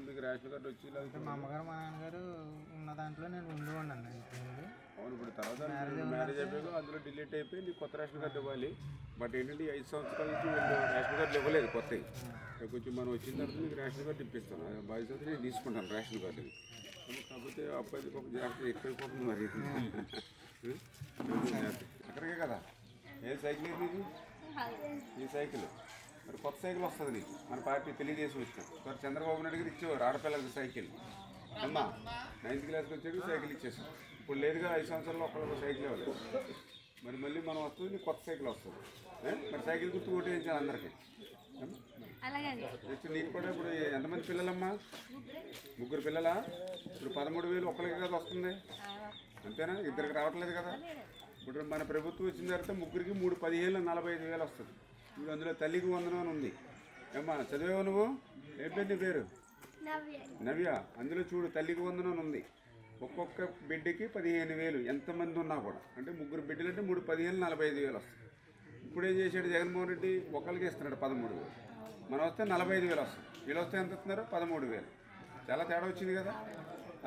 మీకు ration card వచ్చి మా అమ్మగారు మా నాన్నగారు ఉన్న దాంట్లో నేను ఉండేవాడిని. అవును, ఇప్పుడు తర్వాత మ్యారేజ్ అయిపోయాక అందులో డిలీట్ అయిపోయి నీకు కొత్త రేషన్ కార్డు ఇవ్వాలి. బట్ ఏంటంటే 5 సంవత్సరాల నుంచి వీళ్ళు రేషన్ కార్డులు ఇవ్వలేదు కొత్తవి. కొంచెం మనం వచ్చిన తర్వాత మీకు రేషన్ కార్డు ఇప్పిస్తాను. 5 సంవత్సరాలు నేను తీసుకుంటాను రేషన్ కార్డు. కాకపోతే అబ్బాయి ఒక జాగ్రత్త ఎక్కువైపోతుంది మరి. అక్కడికే కదా. ఏ సైకిల్ ఇది? ఈ సైకిల్ మరి కొత్త సైకిల్ వస్తుంది నీకు. మన పార్టీ తెలియజేసి వచ్చాం. మరి చంద్రబాబు నాయుడు గారు ఇచ్చేవారు ఆడపిల్లలకి సైకిల్. అమ్మా 9th క్లాస్కి వచ్చాక సైకిల్ ఇచ్చేసాం. ఇప్పుడు లేదుగా 5 సంవత్సరాల్లో ఒక్కళ్ళకి సైకిల్ ఇవ్వలేదు. మరి మళ్ళీ మనం వస్తుంది, నీకు కొత్త సైకిల్ వస్తుంది. మరి సైకిల్ గుర్తు కొట్టేయించాలి అందరికీ. నీకు కూడా ఇప్పుడు ఎంతమంది పిల్లలమ్మా? 3 పిల్లలా? ఇప్పుడు 13,000 ఒక్కరికి కదా వస్తుంది, అంతేనా? ఇద్దరికి రావట్లేదు కదా. ఇప్పుడు మన ప్రభుత్వం వచ్చిన తర్వాత ముగ్గురికి 3 15 45,000 వస్తుంది. ఇప్పుడు అందులో తల్లికి వందనం అని ఉంది. ఏమ్మా చదివేవా నువ్వు? ఏ పేరు నీ పేరు? నవ్య. అందులో చూడు తల్లికి వందనం ఉంది. ఒక్కొక్క బిడ్డకి 15,000 ఎంతమంది ఉన్నా కూడా. అంటే 3 బిడ్డలు అంటే 3 15 45,000 వస్తుంది. ఇప్పుడు ఏం చేశాడు జగన్మోహన్ రెడ్డి? ఒకరికి ఇస్తున్నాడు 13,000. మనం వస్తే 45,000 వస్తుంది. వీళ్ళు వస్తే ఎంత ఇస్తున్నారు? 13,000. చాలా తేడా వచ్చింది కదా.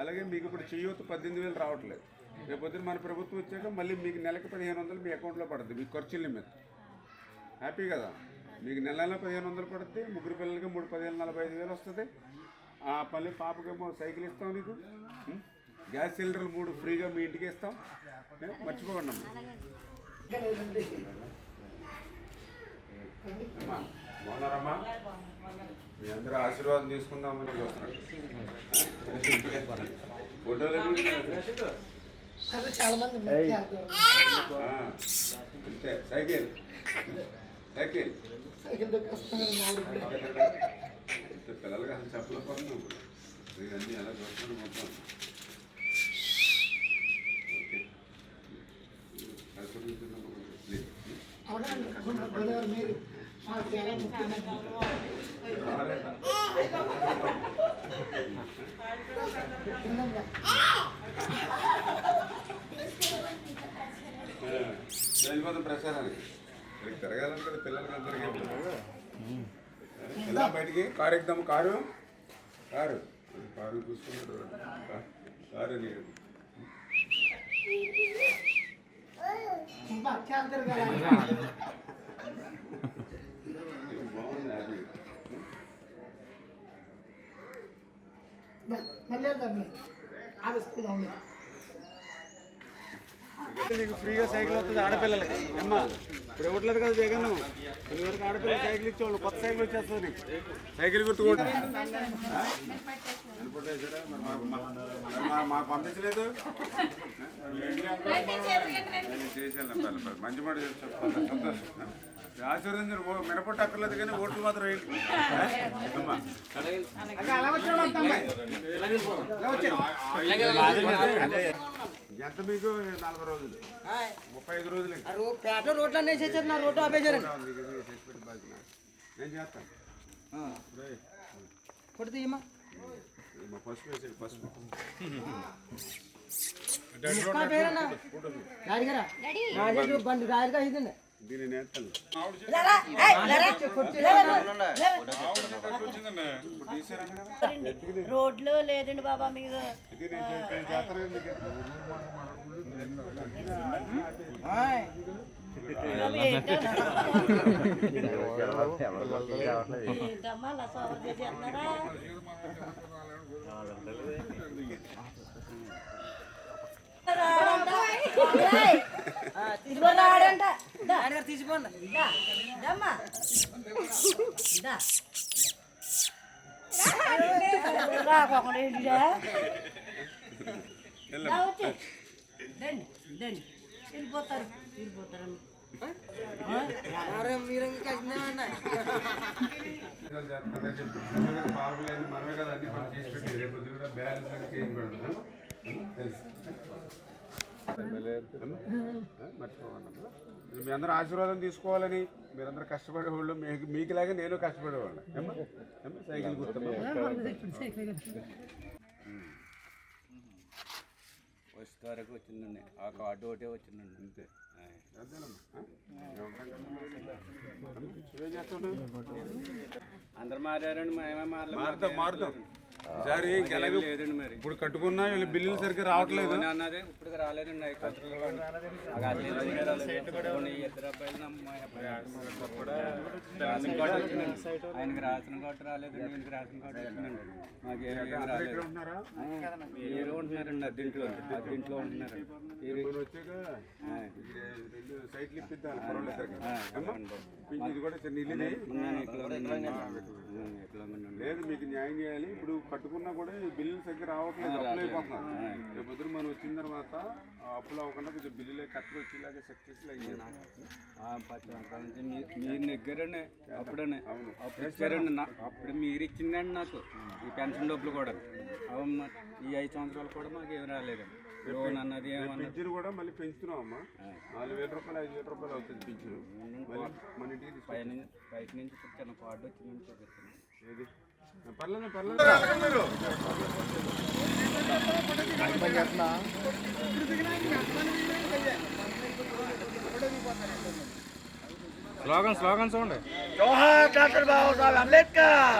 అలాగే మీకు ఇప్పుడు చెయ్యొత్తు 18,000 రావట్లేదు. రేపొద్దున మన ప్రభుత్వం వచ్చాక మళ్ళీ మీకు నెలకి 1,500 మీ అకౌంట్లో పడుతుంది. మీకు ఖర్చుల మీద హ్యాపీ కదా. మీకు నెల 1,500 పడుతుంది. 3 పిల్లలకి 3 15 45,000 వస్తుంది. మళ్ళీ పాపకేమో సైకిల్ ఇస్తాం. నీకు గ్యాస్ సిలిండర్లు 3 ఫ్రీగా మీ ఇంటికి ఇస్తాం. మర్చిపోకండి అమ్మా. బాగున్నారమ్మా? మీ అందరూ ఆశీర్వాదం తీసుకుందామని చూస్తున్నాడు. ఫోటోలు అంతే. సైకిల్ సైకిల్ పిల్లలకి అసలు చెప్పలేకపోతున్నాం. అన్నీ ఎలా చూస్తున్నాడు మొత్తం. వెళ్ళిపోతాం ప్రసాదానికి. తిరగాలని కదా పిల్లలకి అందరికీ. ఎలా బయటికి కారు ఎక్కుదాము? కారు కారు కారు చూసుకున్నాడు. కారు నీరు బాగుంది. నీకు ఫ్రీగా సైకిల్ వస్తుంది ఆడపిల్లలకి. అమ్మా ఇప్పుడు ఇవ్వట్లేదు కదా జగన్. ఇదివరకు ఆడపిల్ల సైకిల్ ఇచ్చేవాళ్ళు. కొత్త సైకిల్ వచ్చేస్తుంది నీకు. సైకిల్ గుర్తుకోండి. మాకు పంపించలేదు. చేసాను మంచి మాట చెప్పాలి. సంతోషం. ఆశీర్వదించారు. మినపట్టు అక్కర్లేదు కానీ ఓట్లు మాత్రం ఏంటి అమ్మా. ఎంత మీకు 40 రోజులు 35 రోజులు రోడ్లు అన్నీ చేశారు. నా రోడ్డు ఆపేశారు. నేను చేస్తాను. కొడుతీయమ్మా పసుపు వేసాడు. పసుపు బండి రాయలుగా ఇదండి. దీన్ని నేస్తాను. రోడ్లు లేదండి బాబా మీకు. తీసుకోండి. వెళ్ళిపోతారు వెళ్ళిపోతారు. మనమే కదా అన్ని మనం చేసి పెట్టి రేపు కూడా బ్యాలెన్స్ చేంజ్ పెడతాం. మర్చిపోవాలి. మీ అందరూ ఆశీర్వాదం తీసుకోవాలని. మీరందరూ కష్టపడేవాళ్ళు. మీకులాగా నేను కష్టపడేవాళ్ళు. సైకిల్ గుర్తు ఫస్ట్ వరకు వచ్చిందండి. ఆ కార్డు ఒకటే వచ్చిందండి. అంతే. అందరు మారారండి. మేమే మారుతాం. ఈసారి ఇంకెలాగో లేదండి మరి ఇప్పుడు కట్టుకున్నా వీళ్ళ బిల్లులు సరిగ్గా రావట్లేదు. అన్నదే ఇప్పుడు రాలేదండి ఇద్దరు అబ్బాయిలు అమ్మాయి రేషన్ కార్డు వచ్చిందండి. ఆయనకి రేషన్ కార్డు రాలేదండి, ఈయనకి రేషన్ కార్డు వచ్చిందండి. మాకు ఏమీ రాలేదు. ఉంటున్నారా? మీరు ఉంటున్నారండి అద్దెంట్లో ఉంటున్నారు. వచ్చాక రెండు సైట్లు ఇప్పిద్దాం పర్వాలేదు. ఇది కూడా చిన్న ఇల్లు లేదు, మీకు న్యాయం చేయాలి. ఇప్పుడు కట్టుకున్నా కూడా ఈ బిల్లులు సరిగ్గా రావట్లేదు, అప్పులు అయిపోతున్నారు. రేపు పొద్దున మనం వచ్చిన తర్వాత అప్పులు అవ్వకుండా కొంచెం బిల్లులే కట్టుకు వచ్చేలాగా సక్సెస్ అయ్యారు. మీరు నెగ్గారండి అప్పుడనే అప్పుడు ఇచ్చారండి. అప్పుడు మీరు ఇచ్చిందండి నాకు ఈ పెన్షన్ డబ్బులు కూడా. ఈ 5 సంవత్సరాలు కూడా మాకు ఏమి రాలేదండి. లోన్ అన్నది ఏమన్నా పింఛను కూడా మళ్ళీ పెంచుతున్నాం అమ్మా. 4,000 రూపాయలు 5,000 రూపాయలు అవుతుంది పింఛను. మన ఇంటికి బయట నుంచి చిన్న కార్డు వచ్చిందని చూపిస్తున్నాను. ఏది పర్లేదు పర్లేదు. స్లోగన్ చూడండి. జోహార్ డాక్టర్ బాబాసాహెబ్ అంబేద్కర్.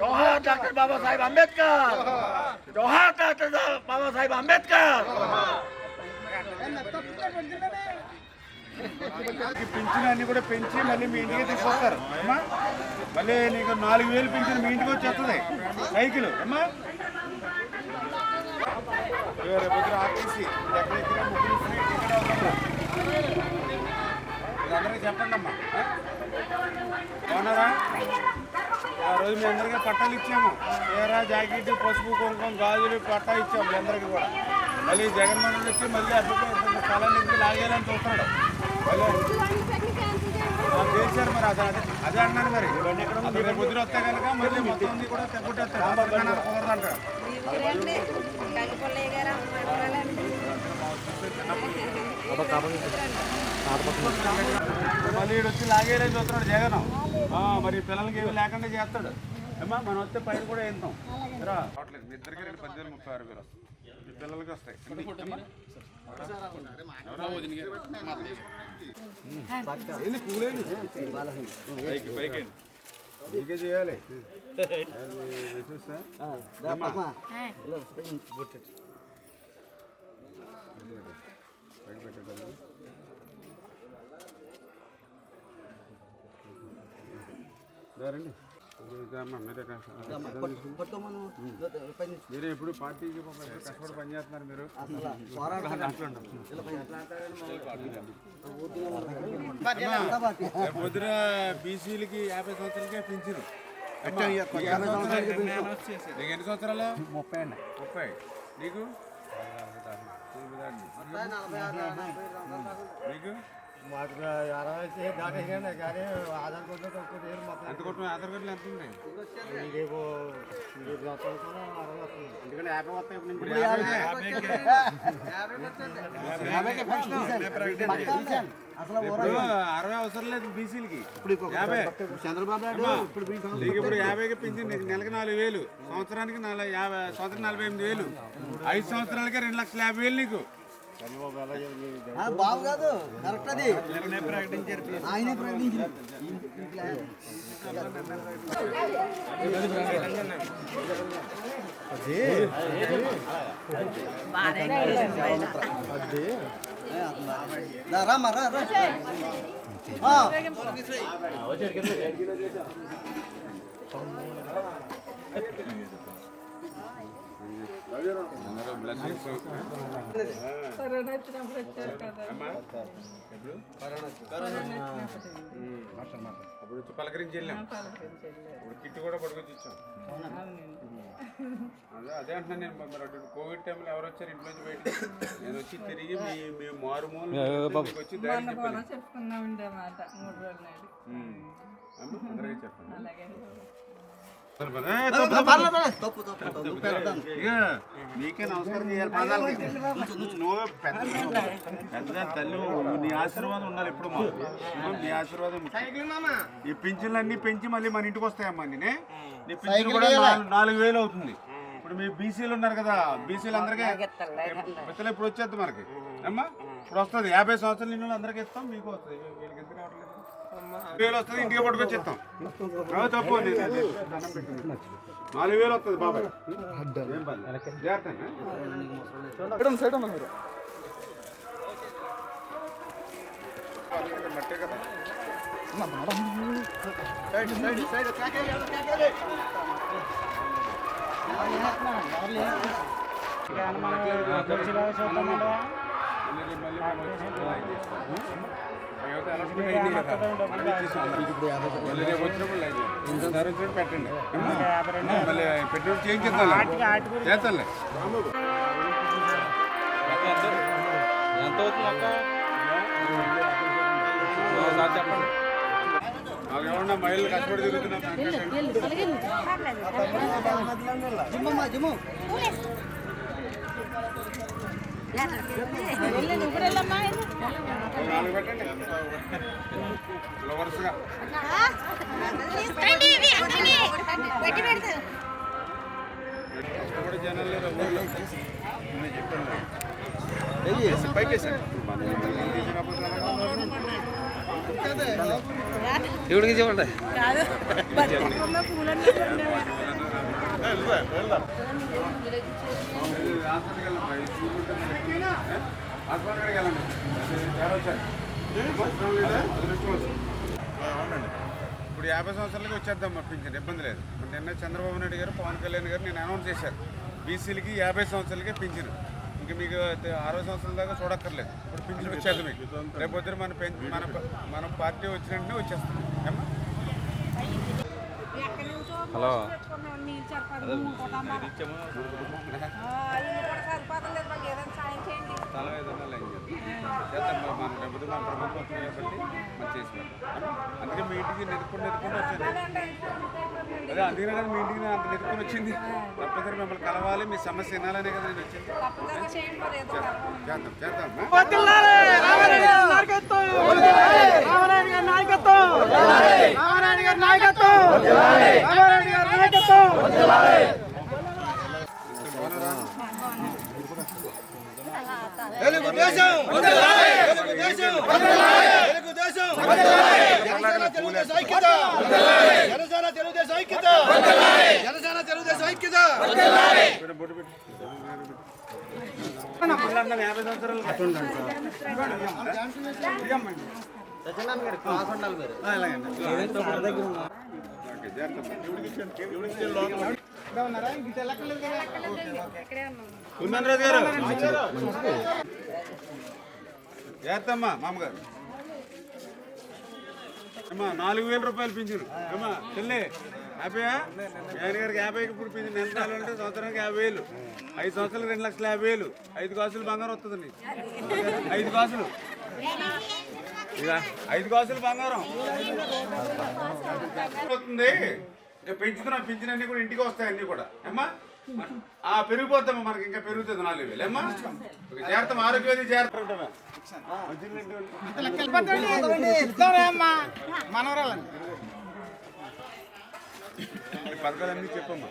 జోహార్ డాక్టర్ బాబాసాహెబ్ అంబేద్కర్. జోహార్ డాక్టర్ బాబాసాహెబ్ అంబేద్కర్. పింఛన్ అన్ని కూడా పెంచి మళ్ళీ మీ ఇంటికి తీసుకొస్తారు అమ్మా. మళ్ళీ నీకు 4,000 పింఛన్ మీ ఇంటికి వచ్చేస్తుంది సైకిల్ అమ్మా. రేపు ఆర్టీసీ ఎక్కడెక్కడ ముగ్గురు అందరికీ చెప్పండి అమ్మా. బాగున్నారా? ఆ రోజు మీ అందరికీ పట్టాలు ఇచ్చాము. చీర, జాకెట్, పసుపు, కుంకుమ, గాజులు పట్టా ఇచ్చాము మీ అందరికీ కూడా. మళ్ళీ జగన్మోహన్ వచ్చి మళ్ళీ అభిప్రాయం స్థలాన్ని ఎందుకు లాగేయాలని చూస్తున్నాడు. చేశారు మరి అదే అన్నాను. మరి రేపు పొద్దున వస్తే కనుక మళ్ళీ మొత్తం కూడా తెగొట్టేస్తాడు. కుదరదంటాడు. మళ్ళీ వచ్చి లాగేయాలని చూస్తున్నాడు జగన్. మరి పిల్లలకి ఏమి లేకుండా చేస్తాడు అమ్మా. మనం వస్తే పైన కూడా వేస్తాం. రావట్లేదు మీ ఇద్దరికి 18,36,000 ఈ పిల్లలకి వస్తాయి. నీకే చేయాలి. రండి. మీరు ఎప్పుడు పార్టీకి కష్టపడి పనిచేస్తున్నారు. మీరు పొద్దున బీసీలకి 50 సంవత్సరాలకే పెంచారు. నీకు ఎన్ని సంవత్సరాలు? 30. నీకు నీకు ఎంత కొట్టు? ఆధార్ కార్డులు ఎంత ఉంది? ఎందుకంటే 50 వస్తాయి. ఇప్పుడు 60 అవసరం లేదు బీసీలకి. 50 చంద్రబాబు నీకు ఇప్పుడు 50కి పెంచి నీకు నెలకి 4,000, సంవత్సరానికి 48,000, 5 సంవత్సరాలకే 2,50,000 నీకు. బాబు కాదు కరెక్ట్. అది ఆయనే ప్రకటించారు. రామా రా. అప్పుడు వచ్చి పలకరించి వెళ్ళాం. ఇప్పుడు కిట్ కూడా పట్టుకొచ్చి ఇచ్చాం. అదే అంటున్నాను నేను. మరి కోవిడ్ టైంలో ఎవరు వచ్చారు ఇంట్లో నుంచి బయట? నేను వచ్చి తిరిగి మీ మారుమూల వచ్చి దారి చెప్పాను. అందరికీ చెప్పండి. నీకే నమస్కారం చేయాలి. పాదాలకి నువ్వు పెద్ద తల్లి. నీ ఆశీర్వాదం ఉండాలి ఎప్పుడు. నీ ఆశీర్వాదం. ఈ పింఛన్లన్నీ పెంచి మళ్ళీ మన ఇంటికి వస్తాయమ్మా. నీ పింఛన్ కూడా 4,000 అవుతుంది. ఇప్పుడు మీ బీసీలు ఉన్నారు కదా, బీసీలు అందరికీ పిత్తలు ఇప్పుడు వచ్చేద్ది మనకి అమ్మా. ఇప్పుడు వస్తుంది 50 సంవత్సరాలు నిన్ను అందరికీ ఇస్తాం. మీకు వస్తుంది. వీళ్ళకి ఎందుకు రావట్లేదు? 4,000 వస్తుంది, ఇంటికి పట్టుకొచ్చి ఇస్తాం. తప్పు 4,000 వస్తుంది బాబాయ్. ఏం పని జాగ్రత్త మట్టే కదా. పెట్టండి మళ్ళీ పెట్టుబడి చేయించేస్తాను చేస్తానులే. ఎంత అవుతుంది అక్క? చెప్పండి. మాకేమన్నా మైళ్ళు కష్టపడి తిరుగుతున్నాం. పెట్టండి ఇలా వరుసగా కష్టపడి జనాలు చెప్పండి పైకేసాను. ఎవరికి చెప్పండి. హాస్పిటల్కి వెళ్ళండి. అవునండి. ఇప్పుడు 50 సంవత్సరాలకి వచ్చేద్దాం మా పింఛన్, ఇబ్బంది లేదు. నిన్న చంద్రబాబు నాయుడు గారు, పవన్ కళ్యాణ్ గారు నేను అనౌన్స్ చేశారు, బీసీలకి 50 సంవత్సరాలకే పింఛను. ఇంక మీకు 60 సంవత్సరాల దాకా చూడక్కర్లేదు. ఇప్పుడు పింఛన్ వచ్చేది మీకు. రేపొద్దున మన పార్టీ వచ్చిన వెంటనే వచ్చేస్తుంది. హలో తల ఏదన్నా లైన్ చేద్దాం. మన డబ్బులు మన ప్రభుత్వం కాబట్టి మనం చేసి పెడతాం. అందుకే మీ ఇంటికి నెరుక్కొని వచ్చాను. అదే అందుకనే కదా మీ ఇంటికి అంత నెరుక్కొని వచ్చింది. తప్పనిసరి మిమ్మల్ని కలవాలి, మీ సమస్య వినాలనే కదా నేను వచ్చింది. చేద్దాం. తెలుగుదేశం ఐక్యత. 50 సంవత్సరాలు చేస్తామ్మా. మామగారు అమ్మా 4,000 రూపాయలు పింఛను. అమ్మా చెల్లి హ్యాపీయా? ఆయన గారికి 50కి ఇప్పుడు పింఛను ఎంత కావాలంటే సంవత్సరానికి 50,000, 5 సంవత్సరాలకు 2,50,000, 5 కాసులు బంగారం వస్తుంది. 5 కాసులు ఇక 5 కాసులు బంగారం వస్తుంది. ఇక పెంచుతున్నాం, పింఛన్ అన్ని కూడా ఇంటికి వస్తాయి అన్ని కూడా. అమ్మా పెరిగిపోతామా, మనకి ఇంకా పెరుగుతుంది 4,000. అమ్మా చేరతాం, ఆరోగ్యవతి చేరతాం. పథకాలన్నీ చెప్పమ్మా,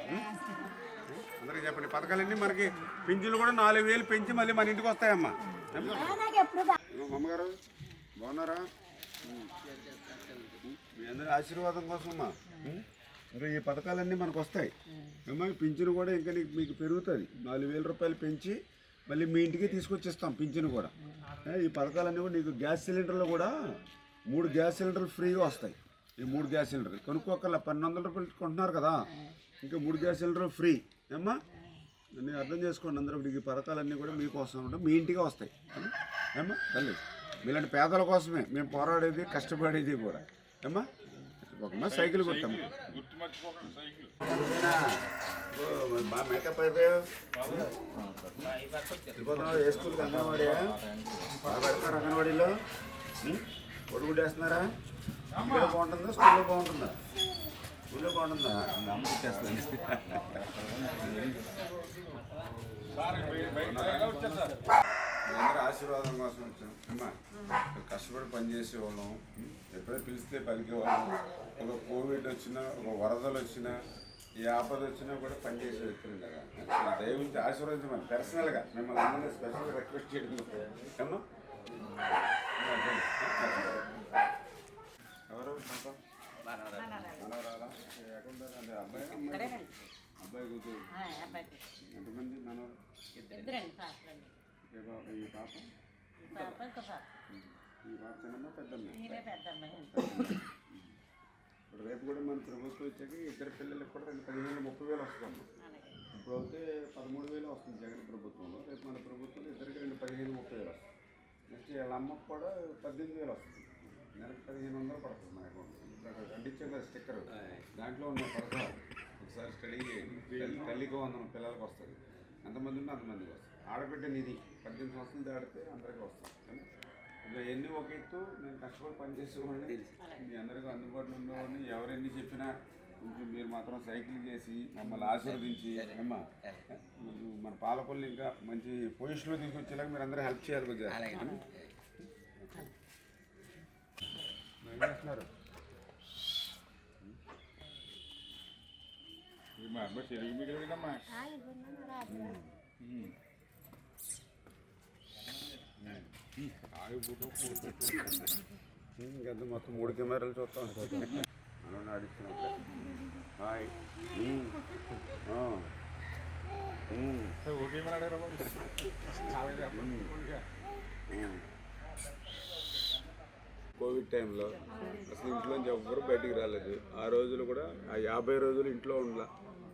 అందరికి చెప్పండి. పథకాలన్నీ మనకి పింఛన్లు కూడా 4,000 పెంచి మళ్ళీ మన ఇంటికి వస్తాయమ్మా. అమ్మగారు బాగున్నారా? మీ అందరి ఆశీర్వాదం కోసమ్మా ఇంకా ఈ పథకాలన్నీ మనకు వస్తాయి అమ్మా. పింఛను కూడా ఇంకా మీకు పెరుగుతుంది. 4,000 రూపాయలు పెంచి మళ్ళీ మీ ఇంటికి తీసుకొచ్చిస్తాం పింఛను కూడా. ఈ పథకాలన్నీ కూడా నీకు గ్యాస్ సిలిండర్లు కూడా 3 గ్యాస్ సిలిండర్లు ఫ్రీగా వస్తాయి. ఈ 3 గ్యాస్ సిలిండర్లు కొనుక్కోకల్లా 1,200 రూపాయలు కొంటున్నారు కదా, ఇంకా 3 గ్యాస్ సిలిండర్లు ఫ్రీ అమ్మా. నేను అర్థం చేసుకోండి అందరూ. ఈ పథకాలన్నీ కూడా మీకోసం ఉంటాయి, మీ ఇంటికి వస్తాయి అమ్మా. తల్లి మీలాంటి పేదల కోసమే మేము పోరాడేది, కష్టపడేది కూడా అమ్మా. ఒక సైకిల్ కొట్టాము. బాగా మేకప్ అయిపోయావు. ఏ స్కూల్కి అంగన్వాడీ బాగా పెడతారు? అంగన్వాడీలో కొడుగుడ్డు వేస్తున్నారా? ఇంట్లో బాగుంటుందా, స్కూల్లో బాగుంటుందా? స్కూల్లో బాగుంటుందా? అమ్మ ఇచ్చేస్తుంది. అందరూ ఆశీర్వాదం కోసం వచ్చాం అమ్మా. కష్టపడి పనిచేసేవాళ్ళం, ఎప్పుడైనా పిలిస్తే పలికేవాళ్ళం. ఒక కోవిడ్ వచ్చినా, ఒక వరదలు వచ్చినా, ఏ ఆపద వచ్చినా కూడా పనిచేసే వ్యక్తులు కదా. దయవుంచి ఆశీర్వదించమని పర్సనల్గా మిమ్మల్ని అందరినీ స్పెషల్గా రిక్వెస్ట్ చేయడం అమ్మా. మనవరాలా ఎక్కడుంటారు అంటే అబ్బాయి అమ్మాయి అబ్బాయి కూతురు ఎంతమంది మనవరు ఇద్దరండి పాపలండి ఈ పాప పాప ఇంకో పాప ఈ పాప చిన్నమ్మ పెద్దమ్మ ఈమె పెద్ద అమ్మాయి ఇప్పుడు రేపు కూడా మన ప్రభుత్వం వచ్చాక ఇద్దరు పిల్లలకి కూడా 15,000-30,000 వస్తుందమ్మా. అలాగే ఇప్పుడు అయితే 13,000 వస్తుంది జగన్ ప్రభుత్వంలో. రేపు మన ప్రభుత్వంలో ఇద్దరికి 15,000-30,000 వస్తుంది. నెక్స్ట్ వీళ్ళ అమ్మకు కూడా 18,000 వస్తుంది. నెలకు 1,500 పడుతుంది మన అకౌంట్. అంటించాం కదా స్టిక్కర్, దాంట్లో ఉన్న పథకాలు ఒకసారి స్టడీ చేయండి. తల్లికి వందనం పిల్లలకు వస్తుంది. ఎంతమంది ఉంటే అంతమందికి వస్తుంది. ఆడబిడ్డ నిధి 18 సంవత్సరాలు దాడితే అందరికీ వస్తుంది. ఇలా ఎన్ని ఒక ఎత్తు నేను కష్టపడి పనిచేసేవాడిని, మీ అందరికీ అందుబాటులో ఉండేవాడిని. ఎవరెన్ని చెప్పినా కొంచెం మీరు మాత్రం సైకిల్ చేసి మమ్మల్ని ఆశీర్వదించి అమ్మా మన పాలకొల్లు ఇంకా మంచి పొజిషన్లో తీసుకొచ్చేలాగా మీరు అందరూ హెల్ప్ చేయాలి కొద్దిగా. ఏం చేస్తున్నారు? మా అబ్బాయి చెరువు మిగిలినమ్మా ఇంకంత మొత్తం 3 కెమెరాలు చూస్తా ఉంటాను. మనం నడుస్తున్నప్పుడు హాయ్ కోవిడ్ టైంలో అసలు ఇంట్లోంచి ఎవ్వరూ బయటికి రాలేదు. ఆ రోజులు కూడా ఆ 50 రోజులు ఇంట్లో ఉండాల.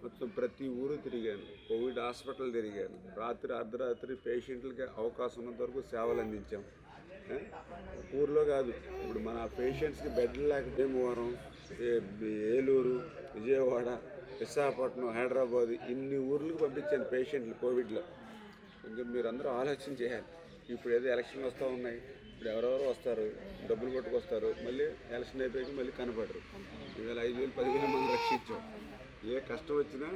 మొత్తం ప్రతి ఊరు తిరిగాను, కోవిడ్ హాస్పిటల్ తిరిగాను, రాత్రి అర్ధరాత్రి పేషెంట్లకి అవకాశం ఉన్నంత వరకు సేవలు అందించాం. ఊర్లో కాదు, ఇప్పుడు మన పేషెంట్స్కి బెడ్లు లేక భీమవరం, ఏలూరు, విజయవాడ, విశాఖపట్నం, హైదరాబాద్ ఇన్ని ఊర్లకు పంపించాను పేషెంట్లు కోవిడ్లో. కొంచెం మీరు అందరూ ఆలోచన చేయాలి. ఇప్పుడు ఏదో ఎలక్షన్లు వస్తూ ఉన్నాయి, ఇప్పుడు ఎవరెవరో వస్తారు, డబ్బులు కొట్టుకొస్తారు, మళ్ళీ ఎలక్షన్ అయిపోయాక మళ్ళీ కనపడరు. ఇవాళ 5,000 10,000 మంది రక్షించాం. ఏ కష్టం వచ్చినా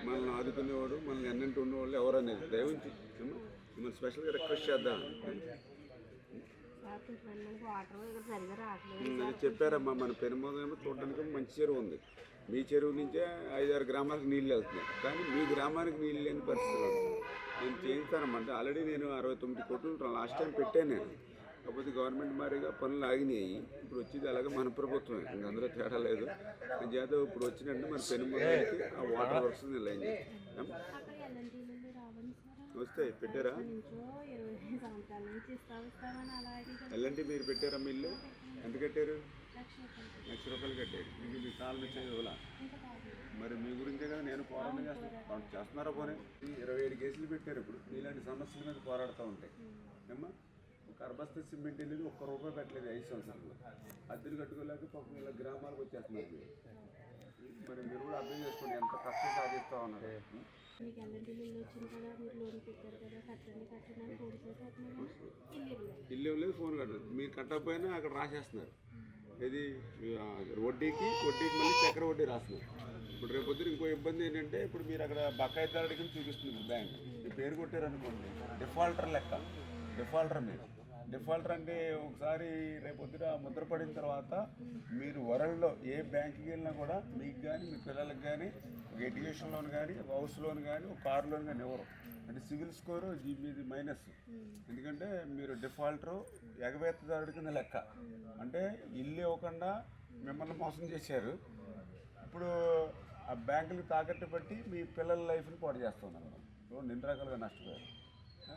మనల్ని ఆదుకునేవాడు, మనల్ని ఎన్నంటి ఉన్నవాళ్ళు ఎవరు అనేది దయవుంచి మిమ్మల్ని స్పెషల్గా రిక్వెస్ట్ చేద్దాం. చెప్పారమ్మా, మన పెనుమోదేమో చూడడానికి మంచి చెరువు ఉంది. మీ చెరువు నుంచే 5-6 గ్రామాలకు నీళ్ళు వెళ్తున్నాయి, కానీ మీ గ్రామానికి నీళ్ళు లేని పరిస్థితులు నేను చేయిస్తానమ్మా. అంటే ఆల్రెడీ నేను 69 కోట్లు లాస్ట్ టైం పెట్టాను నేను. కాకపోతే గవర్నమెంట్ మారిగా పనులు ఆగినాయి. ఇప్పుడు వచ్చేది అలాగే మన ప్రభుత్వమే, ఇంక అందులో తేడా లేదు. చేత ఇప్పుడు వచ్చినట్టు మన పెనుమోదకి ఆ వాటర్ వర్క్స్ లైన్ వస్తాయి. పెట్టారా ఎల్లంటి మీరు పెట్టారా? మిల్లు ఎంత కట్టారు? 1,00,000 రూపాయలు కట్టారు. ఇంక మీ కాళ్ళు వచ్చేది ఇవ్వాల. మరి మీ గురించే కదా నేను పోరాటం చేస్తాను. చేస్తున్నారా పోనీ? 27 కేసులు పెట్టారు. ఇప్పుడు ఇలాంటి సమస్యల మీద పోరాడుతూ ఉంటాయి ఏమ్మా. ఒక అర్బస్త సిమెంట్ వెళ్ళి ₹1 పెట్టలేదు 5 సంవత్సరాలు. అద్దెలు కట్టుకోలేక పాపం ఇలా గ్రామాలకు వచ్చేస్తున్నారు మీరు. మరి మీరు కూడా అర్థం చేసుకోండి ఎంత కష్టం సాధిస్తూ ఉన్నారు. ఇల్లు ఇవ్వలేదు, ఫోన్ కట్టదు. మీరు కట్టకపోయినా అక్కడ రాసేస్తున్నారు. ఇది వడ్డీకి మళ్ళీ చక్కెర వడ్డీ రాస్తున్నారు. ఇప్పుడు రేపు పొద్దున ఇంకో ఇబ్బంది ఏంటంటే, ఇప్పుడు మీరు అక్కడ బకాయిదారుడికి చూపిస్తుంది బ్యాంక్, మీ పేరు కొట్టారు అనుకోండి, డిఫాల్టర్ లెక్క. డిఫాల్టర్ మీరు డిఫాల్టర్ అంటే ఒకసారి రేపు పొద్దున ముద్రపడిన తర్వాత మీరు వరల్డ్లో ఏ బ్యాంకుకి వెళ్ళినా కూడా మీకు కానీ మీ పిల్లలకు కానీ ఒక ఎడ్యుకేషన్ లోన్ కానీ, ఒక హౌస్ లోన్ కానీ, ఒక కార్ లోన్ కానీ ఎవరు అంటే సివిల్ స్కోరు మీది మైనస్. ఎందుకంటే మీరు డిఫాల్టరు ఎగవేత్తదారుడి కింద లెక్క. అంటే ఇల్లు ఇవ్వకుండా మిమ్మల్ని మోసం చేశారు. ఇప్పుడు ఆ బ్యాంకులకు తాకట్టు పెట్టి మీ పిల్లల లైఫ్ని పాడు చేస్తున్నారు. నిండు రకాలుగా నష్టపోయారు.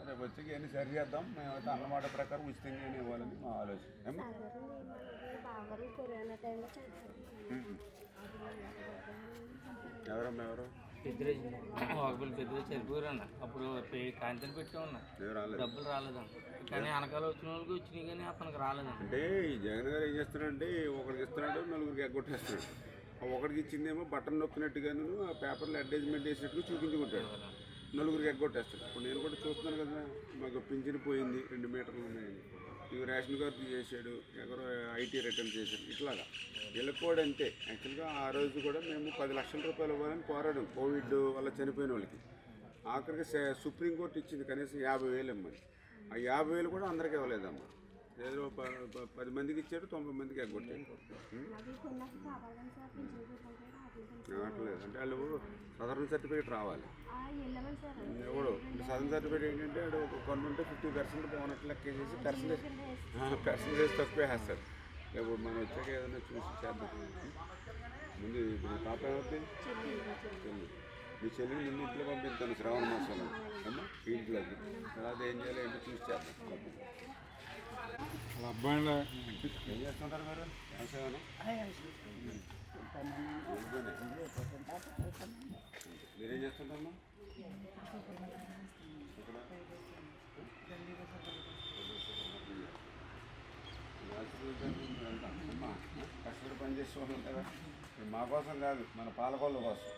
రేపు వచ్చి ఇవన్నీ సరి చేద్దాం. మేమైతే అన్నమాట ప్రకారం ఉచితంగా ఇవ్వాలని మా ఆలోచన. ఎవరమ్మా ఎవరు? పెద్దలు చనిపోయారన్న. అప్పుడు కాంతిని పెట్టామన్నా, డబ్బులు రాలేదన్న. కానీ వెనకాల వచ్చిన వాళ్ళకి వచ్చినాయి, కానీ అతనికి రాలేదన్న. అంటే ఈ జగన్ గారు ఏం చేస్తున్నాడంటే, ఒకరికి ఇస్తున్నాడు, నలుగురికి ఎగ్గొట్టేస్తున్నాడు. ఒకరికి ఇచ్చిందేమో బటన్ నొక్కినట్టుగాను ఆ పేపర్లో అడ్వర్టైజ్మెంట్ వేసినట్టుగా చూపించుకుంటాడు, నలుగురికి ఎగ్గొట్టేస్తాడు. ఇప్పుడు నేను కూడా చూస్తున్నాను కదా, మాకు పింఛన్ పోయింది, 2 మీటర్లు ఉన్నాయని. ఇవి రేషన్ కార్డు చేశాడు, ఎవరో ఐటీ రిటర్న్ చేశాడు. ఇట్లాగా వీళ్ళకి కూడా అంతే. యాక్చువల్గా ఆ రోజు కూడా మేము 10 లక్షల రూపాయలు ఇవ్వాలని పోరాడాం కోవిడ్ వల్ల చనిపోయిన వాళ్ళకి. ఆఖరికి సుప్రీంకోర్టు ఇచ్చింది కనీసం 50,000 ఇమ్మని. ఆ 50,000 కూడా అందరికీ ఇవ్వలేదమ్మా. ఏదో 10 మందికి ఇచ్చాడు, 90 మందికి ఎగ్గొట్టాడు. రావట్లేదు అంటే వాళ్ళు సదరణ సర్టిఫికేట్ రావాలి. ఎవడు సదరణ సర్టిఫికేట్ ఏంటంటే వాడు ఒక కొన్ను ఉంటే 50% బోనస్ లెక్కేసేసి పర్సంటేజ్ తక్కువ వేస్తారు. రేపు మనం వచ్చాక ఏదైనా చూసి చేద్దాం. ముందు ఇప్పుడు పాప ఏమవుతుంది? చెల్లి. మీ చెల్లిని ముందు ఇంట్లో పంపిస్తాను శ్రావణ మాసంలో అమ్మా ఇంట్లోకి. తర్వాత ఏం చేయాలి ఏంటో చూసి చేద్దాం. అలా అబ్బాయి ఏం చేస్తుంటారు మీరు? వ్యవసాయం మీరేం చేస్తుంటారమ్మా? కష్టపడి పనిచేసే వాళ్ళు ఉంటారా? మా కోసం కాదు, మన పాలకొల్ల కోసం.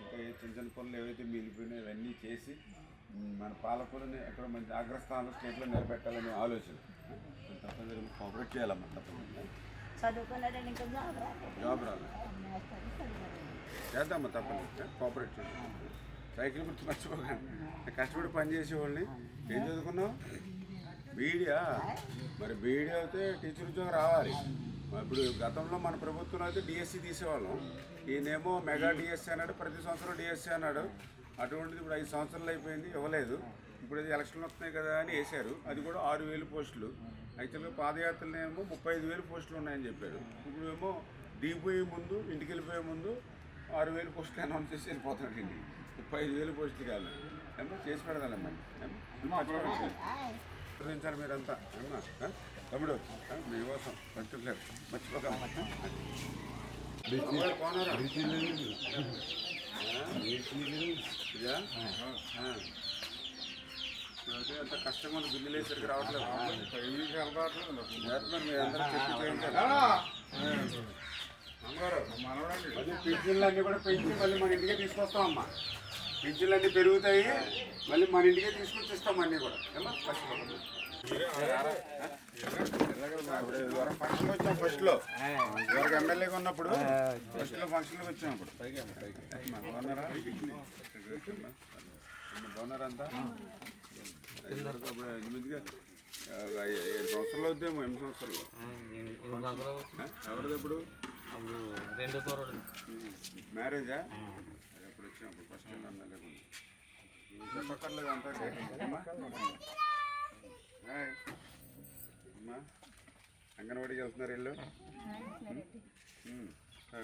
ఇంకా చిన్న చిన్న పనులు ఏవైతే మిగిలిపోయినాయో అవన్నీ చేసి మన పాలకొల్లని ఎక్కడ మంచి అగ్రస్థానంలో స్టేట్లో నిలబెట్టాలనే ఆలోచన. తప్పనిసరి కోఆపరేట్ చేయాలమ్మా. తప్పకుండా చదువుకున్నాడండి ఇంకా జాబ్ రాలేదు చేద్దామా. తప్పకుండా కోఆపరేట్ చేద్దాం. సైకిల్ గురించి మర్చిపోకండి. కష్టపడి పని చేసేవాళ్ళని. ఏం చదువుకున్నావు? బీడీయా? మరి బీడీ అయితే టీచర్ ఉద్యోగం రావాలి. ఇప్పుడు గతంలో మన ప్రభుత్వం అయితే డిఎస్సి తీసేవాళ్ళం. ఈయనేమో మెగా డిఎస్సి అన్నాడు, ప్రతి సంవత్సరం డిఎస్సి అన్నాడు. అటువంటిది ఇప్పుడు 5 సంవత్సరాలు అయిపోయింది, ఇవ్వలేదు. ఇప్పుడు అది ఎలక్షన్లు వస్తున్నాయి కదా అని వేశారు. అది కూడా 6,000 పోస్టులు. యాక్చువల్గా పాదయాత్రలనేమో 35,000 పోస్టులు ఉన్నాయని చెప్పాడు. ఇప్పుడు ఏమో దిగిపోయే ముందు, ఇంటికి వెళ్ళిపోయే ముందు 6,000 పోస్టులు అనౌన్స్ చేసి వెళ్ళిపోతున్నాడు. ఇంటికి 35,000 పోస్టులు కాదు. ఏమో చేసి పెడదామమ్మా. గుర్తించాలి మీరంతా. ఏమన్నా తమ్ముడు మీకోసం పంచుకోలేరు, మర్చిపోకమ్మా. ఇదా అయితే అంత కష్టంగా ఉంది. బిల్లులు వేసరికి రావట్లేదు. మీరు అందరూ చెప్పి చేయించారు. అమ్మగారు అది పింఛన్లు అన్నీ కూడా పెంచి మళ్ళీ మన ఇంటికే తీసుకొస్తామమ్మా. పింఛన్లు అన్నీ పెరుగుతాయి, మళ్ళీ మన ఇంటికే తీసుకొచ్చి ఇస్తాం అన్నీ కూడా. ఏమన్నా కష్టపడదు. ఫంక్షన్కి వచ్చాం ఫస్ట్లో. ఎవరికి ఎమ్మెల్యేగా ఉన్నప్పుడు ఫస్ట్లో ఫంక్షన్కి వచ్చాం. ఇప్పుడు బాగున్నారా? బాగున్నారా అంతా? 7 సంవత్సరాలు అవుతాయేమో. 8 సంవత్సరాలు. ఎవరిది ఎప్పుడు? మ్యారేజా? ఎప్పుడు వచ్చాం? అప్పుడు ఫస్ట్ లేకుండా చెప్పక్కర్లేదు అంతా. అమ్మా అంగన్వాడీకి వెళ్తున్నారు వీళ్ళు.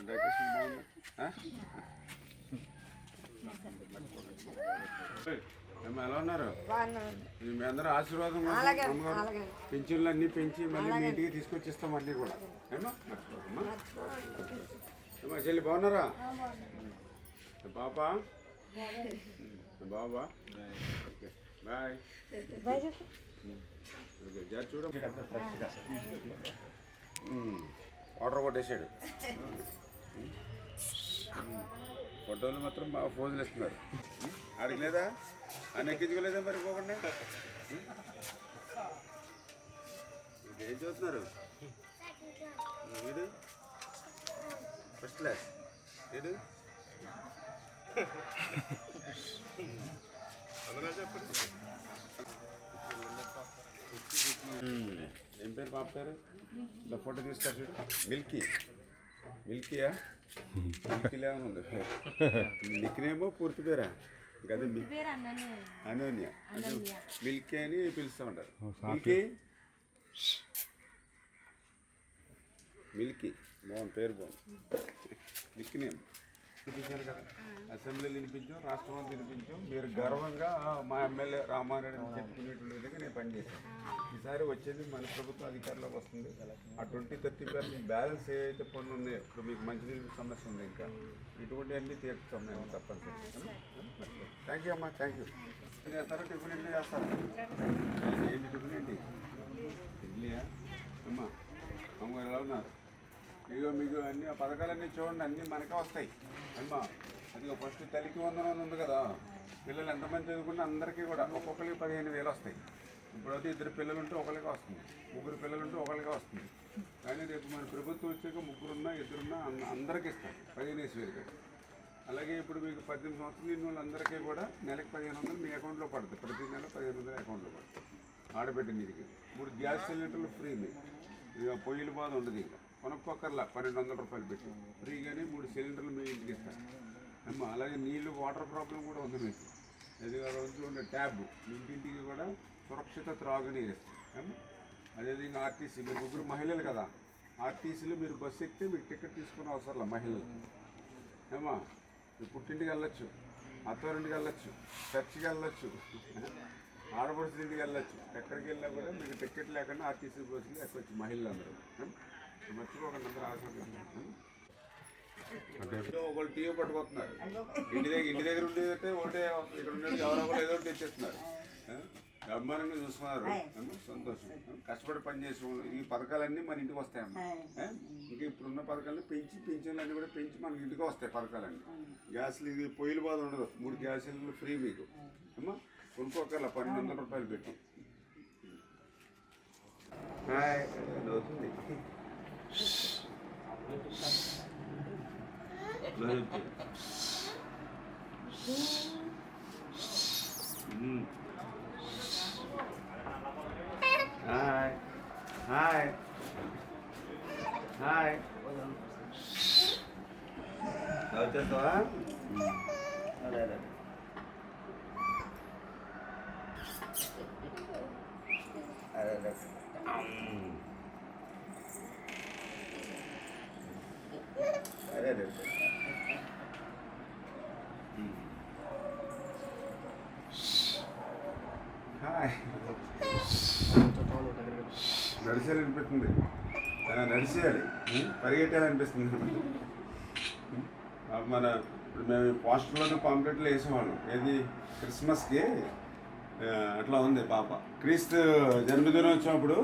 డెకరేషన్ బాగుంది. ఏమో ఎలా ఉన్నారు? మీ అందరూ ఆశీర్వాదం కోసం పెన్షన్లు అన్నీ పెంచి మళ్ళీ మీ ఇంటికి తీసుకొచ్చిస్తాం అన్నీ కూడా. ఏమో మర్చిపోకమ్మా. ఏమో చెల్లి బాగున్నారా? పాప బాబా ఓకే బాయ్. ఓకే జాగ్రత్త చూడ. వాటర్ కొట్టేసాడు. ఫోటోలు మాత్రం బాగా ఫోజులు ఇస్తున్నారు. ఆడికి లేదా? ఆయన ఎక్కించుకోలేదా మరి పోకుండా? ఏం చదువుతున్నారు వీడు? First class. వీడు ఏం పేరు పాప పేరు? ఇలా ఫోటో తీస్తారు చూడు. మిల్కీ. మిల్కీయా? మిల్కీలా ఉంది. నిక్నేమో పూర్తి పేరా? అదే అనన్య. మిల్కీ అని పిలుస్తూ ఉంటారు. మిల్కీ మిల్కీ బాగుంది, పేరు బాగుంది. నిక్నేమ్ చూపించారు కదా. అసెంబ్లీలో వినిపించాం, రాష్ట్రంలో వినిపించాం. మీరు గర్వంగా మా ఎమ్మెల్యే రామారెడ్డి చెప్పుకునేటువంటి విధంగా నేను పనిచేశాను. ఈసారి వచ్చేది మన ప్రభుత్వం అధికారంలోకి వస్తుంది. ఆ 20-30% బ్యాలెన్స్ ఏవైతే పనులు ఉన్నాయో, ఇప్పుడు మీకు మంచినీళ్ళ సమస్య ఉంది, ఇంకా ఇటువంటివన్నీ తీర్చుతాం మేము తప్పనిసరి. థ్యాంక్ యూ అమ్మా, థ్యాంక్ యూ. చేస్తారా? టిఫిన్ ఇడ్లీ చేస్తారా? ఏంటి టిఫిన్ ఏంటి? ఇడ్లీయా? అమ్మా అమ్మగారు ఎలా ఉన్నారు? ఇగో మీకు అన్ని ఆ పథకాలన్నీ చూడండి, అన్నీ మనకే వస్తాయి అమ్మా. అదిగో ఫస్ట్ తల్లికి వందనం ఉంది కదా. పిల్లలు ఎంతమంది చదువుకుంటే అందరికీ కూడా ఒక్కొక్కరికి 15,000 వస్తాయి. ఇప్పుడైతే 2 పిల్లలు ఉంటే ఒకరికి వస్తుంది, 3 పిల్లలు ఉంటే ఒకరికి వస్తుంది. కానీ రేపు మన ప్రభుత్వం వచ్చాక 3 2 అందరికీ ఇస్తాం 15,000. అలాగే ఇప్పుడు మీకు 18 సంవత్సరాలు నిన్న వాళ్ళందరికీ కూడా నెలకు 1,500 మీ అకౌంట్లో పడుతుంది. ప్రతి నెల 1,500 అకౌంట్లో పడుతుంది. ఆడబెట్టి మీదికి 3 గ్యాస్ సిలిండర్లు ఫ్రీ. మీకు ఇక పొయ్యిల బాధ ఉండదు. ఇంకా కొనుక్కోకర్లా 1,200 రూపాయలు పెట్టి ఫ్రీగానే 3 సిలిండర్లు మీ ఇంటికి ఇస్తారు అమ్మా. అలాగే నీళ్ళు వాటర్ ప్రాబ్లం కూడా ఉంది మీకు. అది రోజు ఉండే ట్యాబ్ మీ ఇంటింటికి కూడా సురక్షిత త్రాగునీరు ఇస్తాం అమ్మా. అదేవిధంగా ఆర్టీసీ మీరు 3 మహిళలు కదా, ఆర్టీసీలో మీరు బస్సు ఎక్కితే మీకు టికెట్ తీసుకునే అవసరం లేదు మహిళలు. ఏమా మీరు పుట్టింటికి వెళ్ళొచ్చు, అత్తవారింటికి వెళ్ళొచ్చు, చర్చికి వెళ్ళొచ్చు, ఆడపడుచుల ఇంటికి వెళ్ళొచ్చు. ఎక్కడికి వెళ్ళినా కూడా మీకు టికెట్ లేకుండా ఆర్టీసీ బస్సులు ఎక్కొచ్చు మహిళలు అందరూ. మర్చిపోకండి అందరూ ఆశపడుతున్నారు. ఒకళ్ళు టీవీ పట్టుకొస్తున్నారు, ఇంటి దగ్గర ఉండేదంటే ఒకటే, ఇక్కడ ఉండేది ఎవరో ఒకరు ఏదో ఒకటి తెచ్చేస్తున్నారు. అభిమానంగా చూస్తున్నారు, సంతోషం. కష్టపడి పనిచేసే ఈ పథకాలన్నీ మన ఇంటికి వస్తాయమ్మా. ఇంకా ఇప్పుడున్న పథకాలను పెన్షన్లన్నీ కూడా పెంచి మనకి ఇంటికి వస్తాయి పథకాలన్నీ. గ్యాస్లు ఇది పొయ్యిల బాధ ఉండదు, 3 గ్యాసులు ఫ్రీ మీకు అమ్మా. కొనుక్కోకర్లా 1200 రూపాయలు పెట్టి. అవుతుంది హాయ్ హాయ్ హాయ్ వచ్చేస్తావా? అదే అదే అదే అదే అదే అదే హాయ్. నడిచేయాలనిపిస్తుంది, నడిచేయాలి, పరిగెట్టాలనిపిస్తుంది. మన ఇప్పుడు మేము పోస్టర్లోనే పాంప్లెట్లు వేసేవాళ్ళం. ఏది క్రిస్మస్కి అట్లా ఉంది పాప. క్రీస్తు జన్మదినం వచ్చినప్పుడు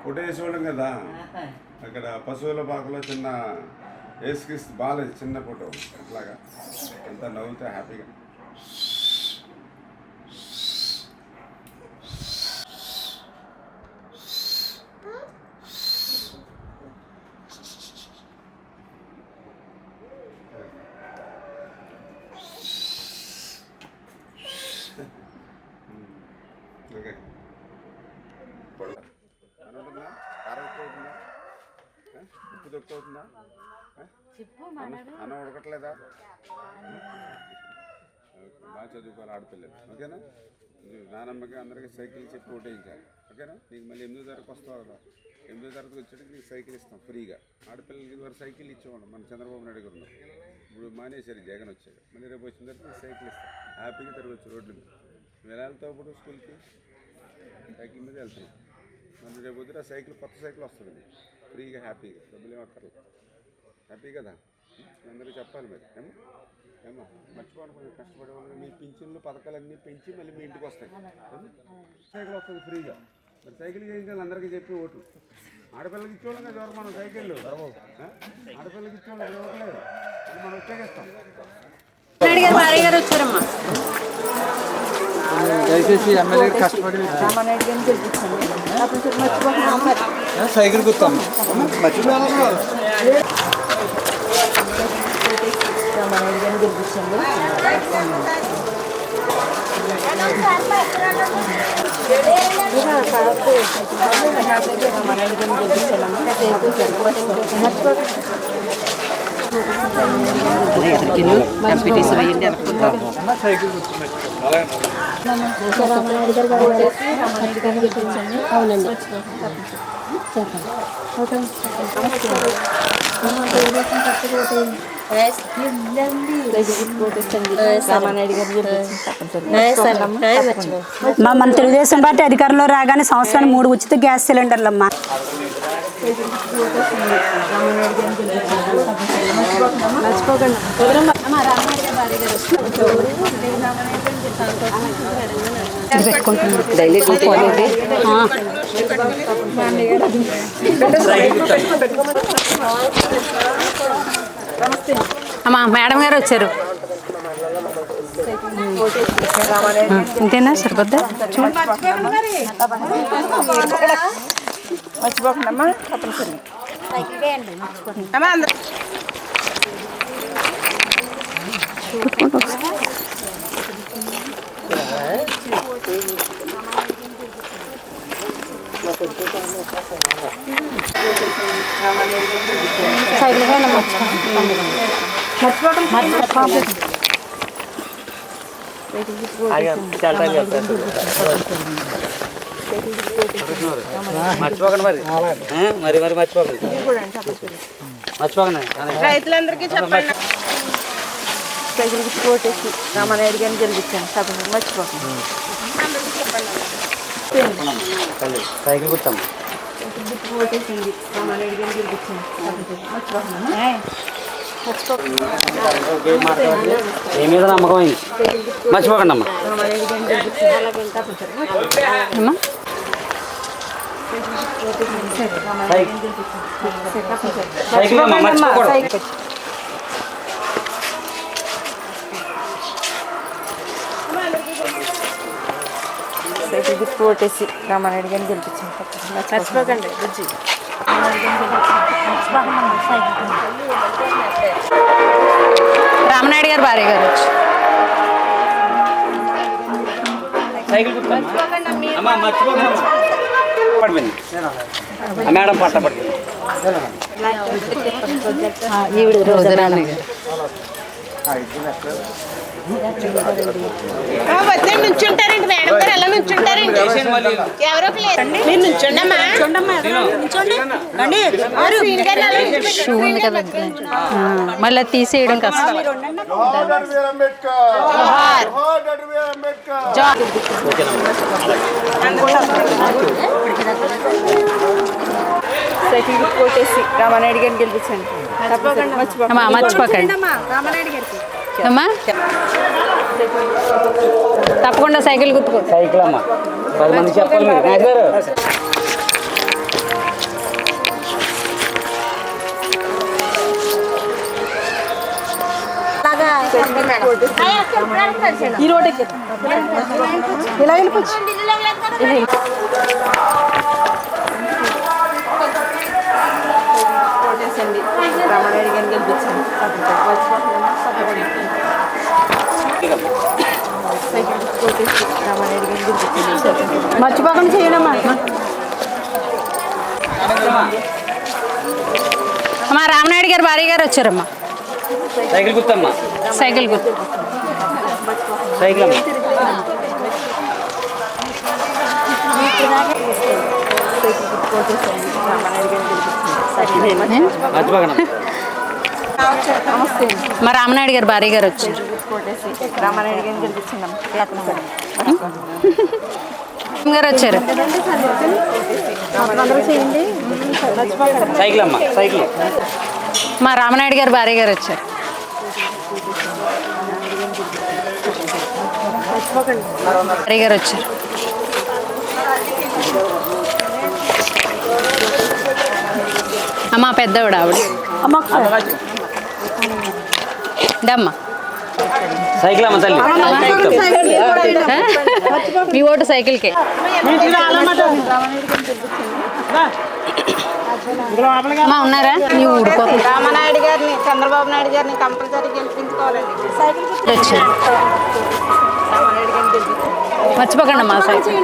ఫోటో వేసేవాళ్ళం కదా, అక్కడ పశువుల పాకలో చిన్న యేసుక్రీస్తు బాలేదు చిన్న ఫోటో. అట్లాగా అంతా నవ్వుతా హ్యాపీగా. ఓకే అనుకుంటుందా? కారం ఎక్కువ అవుతుందా? ఉప్పు తక్కువ అవుతుందా? అన్నం ఉడకట్లేదా? బాగా చదువుకోవాలి ఆడపిల్లలు. ఓకేనా? నానమ్మకి అందరికీ సైకిల్ చెప్పి ఓటేయించాలి. ఓకేనా? నీకు మళ్ళీ 8వ తరగతికి వస్తావు కదా, 8వ తరగతికి వచ్చేటికి నీకు సైకిల్ ఇస్తాం ఫ్రీగా. ఆడపిల్లలకి ఇదివరకు సైకిల్ ఇచ్చేవాళ్ళం మన చంద్రబాబు నాయుడు గారు ఉన్నారు. ఇప్పుడు మానేశారు, జగన్ వచ్చాడు. మళ్ళీ రేపు వచ్చిన తర్వాత నీకు సైకిల్ ఇస్తాం. హ్యాపీగా తిరగచ్చు రోడ్ల మీద. నువ్వు ఎలా వెళ్తావు ఇప్పుడు స్కూల్కి? సైకిల్ మీద వెళ్తున్నాం. మళ్ళీ రేపు వద్దు ఆ సైకిల్, కొత్త సైకిల్ వస్తుంది ఫ్రీగా, హ్యాపీగా, డబ్బులు ఏమక్కర్లేదు. హ్యాపీ కదా? అందరికీ చెప్పాలి మరి. ఏమో మర్చిపోను, కొంచెం కష్టపడే వాళ్ళు మీ పింఛన్లు పథకాలన్నీ పెంచి మళ్ళీ మీ ఇంటికి వస్తాయి. సైకిల్ వస్తుంది ఫ్రీగా. మరి సైకిల్ చేయించాలి అందరికీ చెప్పి ఓటు. ఆడపిల్లలకి ఇచ్చేవాళ్ళం కదా ఎవరు మనం సైకిళ్ళు, ఆడపిల్లలకి ఇచ్చేవాళ్ళం ఇవ్వట్లేదు. మనం వచ్చేస్తాం. దయచేసి ఎమ్మెల్యే కష్టపడి సైకిల్ గుర్తాను మన తెలుగుదేశం పార్టీ అధికారంలో రాగానే సంవత్సరానికి 3 ఉచిత గ్యాస్ సిలిండర్లు అమ్మా. అమ్మా మేడం గారు వచ్చారు. ఇంతేనా సరిపోద్దా? మర్చిపోకుండా తప్పనిసరి మర్చిపోకండి మరి మరి మరి మర్చిపోకండి రైతులందరికీ చెప్పండి. సైకిల్ గుర్తు ఓటేసి రామానాయుడు గారిని గెలిపించాను. తప్పకుండా మర్చిపోకండి. సైకిల్ గుర్తమ్మ సైకిల్ గుర్తు ఓటేసింది రామానాయుడు గారిని గెలిపించాను. మర్చిపోకండి. ఏ మీద నమ్మకం అయింది మర్చిపోకండి అమ్మ. రామానాయుడు గారిని గెలిపించాను. తప్పకుండా సైకిల్ అమ్మ మర్చిపోకూడదు. సైకిల్ గుర్తు ఓటేసి రామానాయుడు గారిని గెలిపించాను. మర్చిపోకండి. బుజ్జి రామనాయుడు గారు భార్య గారు సైకిల్ గుర్తమ్మ అమ్మ మర్చిపోకండి పడిపోయింది మేడం పట్ట పడిపోయింది. ఈవిడ రోజురాణి గారు నుంచుంటారండి మేడం గారు. ఎలా నుంచుంటారండి? ఎవరో మీరు నుంచోండమ్మా. షూ ఉంది కదా మళ్ళీ తీసేయడం కష్టం. సైకిల్ గుర్తు కొట్టేసి రామానాయుడు గారిని గెలిపించండి. మర్చిపోకండి అమ్మా. తప్పకుండా సైకిల్ గుర్తుకో. సైకిల్ అమ్మ 10 మంది చెప్పాలి మీరు నాయక్ గారు. ఈ రోడ్ ఎక్కి ఇలా వెళ్ళిపోవచ్చు. కోటేసండి రామానాయుడు గారిని గెలిపించండి. సైకిల్ కోటేసి రామానాయుడు గారిని గెలిపించండి. మర్చిపోకుండా చేయడమ్మా. అమ్మా రామనాయుడు గారు భార్య గారు వచ్చారమ్మా. సైకిల్ గుర్తమ్మ సైకిల్ గుర్తు సైకిల్ అమ్మ మర్చిపోకండి. మా రామనాయుడు గారు భార్య గారు వచ్చారు. రామానాయుడు గారిని గెలిపించండి. గారు వచ్చారు. సైకిల్ అమ్మ సైకిల్ మా రామనాయుడు గారు భార్య గారు వచ్చారు. భార్య గారు వచ్చారు. అమ్మ పెద్దవిడ ఆవిడ డమ్మ. సైకిల్ అమ్మ తల్లి మీ ఓటు సైకిల్కే. అమ్మా ఉన్నారా? నీవు ఊడిపోతుంది. రామానాయుడు గారిని చంద్రబాబు నాయుడు గారిని కంపల్సరీ గెలిపించుకోవాలండి. వచ్చారు. రామానాయుడు గారిని గెలిపించాలి. మర్చిపోకండి అమ్మా సైకిల్.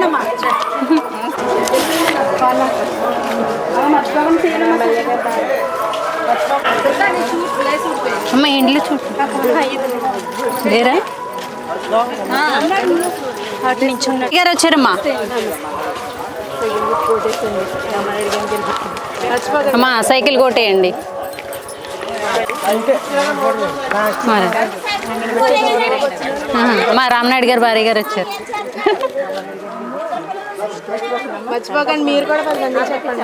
అమ్మ ఇంట్లో చూడు లేరా గారు వచ్చారమ్మా. అమ్మా సైకిల్ కొట్టేయండి. మా రామనాయుడు గారు భార్య గారు వచ్చారు. మర్చిపోకండి. మీరు కూడా 10 మంది చెప్పండి.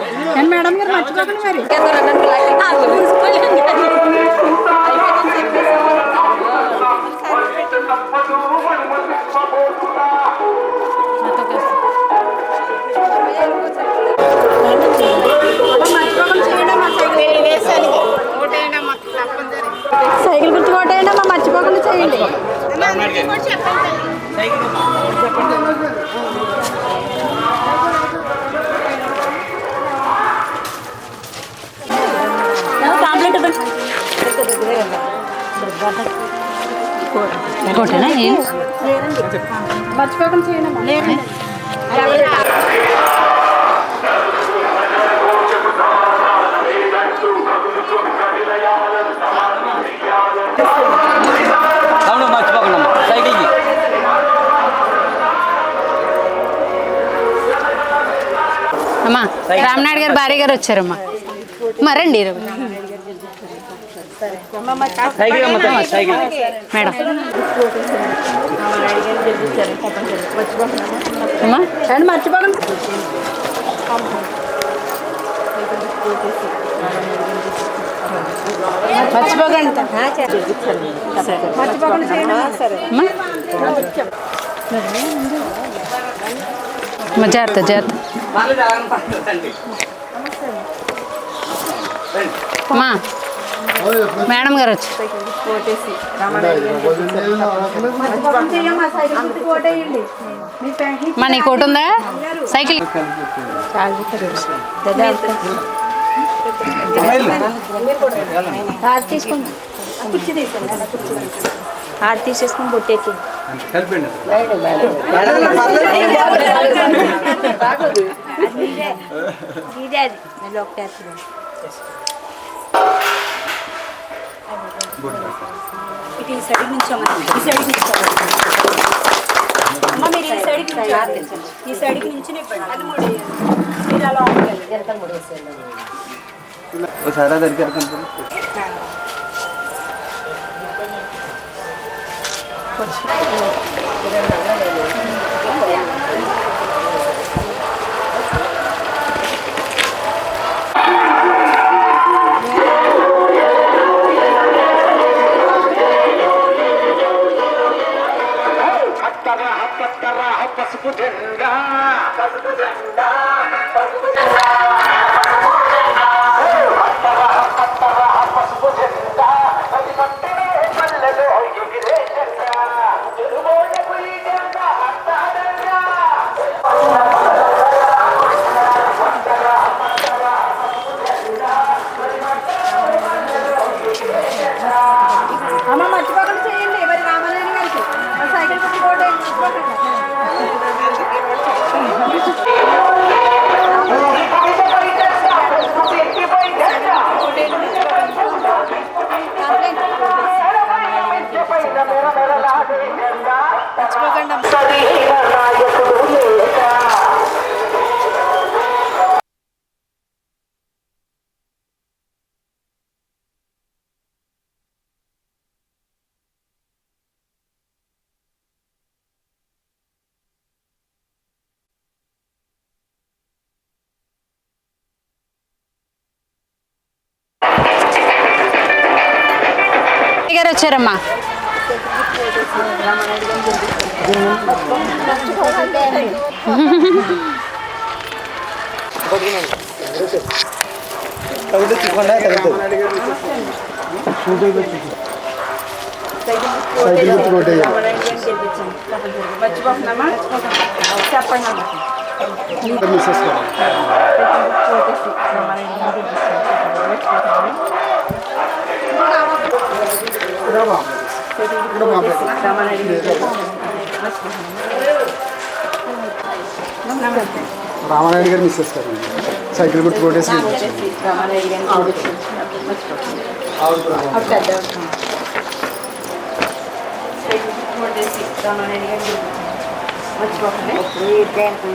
మేడం గారు మర్చిపోకండి మరి. సైకిల్ గుర్తు కొట్టేయండి అమ్మా. మర్చిపోకుండా చేయండి. కొట్టేనా మర్చిపోకుండా చేయండి. అవును మర్చిపోకండి అమ్మ సైకిల్కి అమ్మా రామనాయుడు గారు భార్య గారు వచ్చారమ్మా మరండి మేడం అమ్మా మర్చిపోకండి జాగ్రత్త జాగ్రత్త అమ్మా మేడం గారు వచ్చి మా నీ కోటు ఉందా సైకిల్ ఆడ తీసేసుకుని బొట్టేకి ఇటు ఈ సైడ్ నుంచి ఈ సైడ్కి అమ్మ మీరు ఈ సైడ్కి ఈ సైడ్కి నుంచి మీరు అలా ఒకసారి దగ్గర పసుపు జెండా అమ్మ మర్చిపోకుండా చేయండి మరి రామానాయుడు గారికి సైకిల్ కొట్టి కూడా గారు వచ్చారమ్మా రామానాయుడు గారు మిస్ చేస్తారు సైకిల్ గుర్తు కొట్టేసి మర్చిపోకుండా చేయండి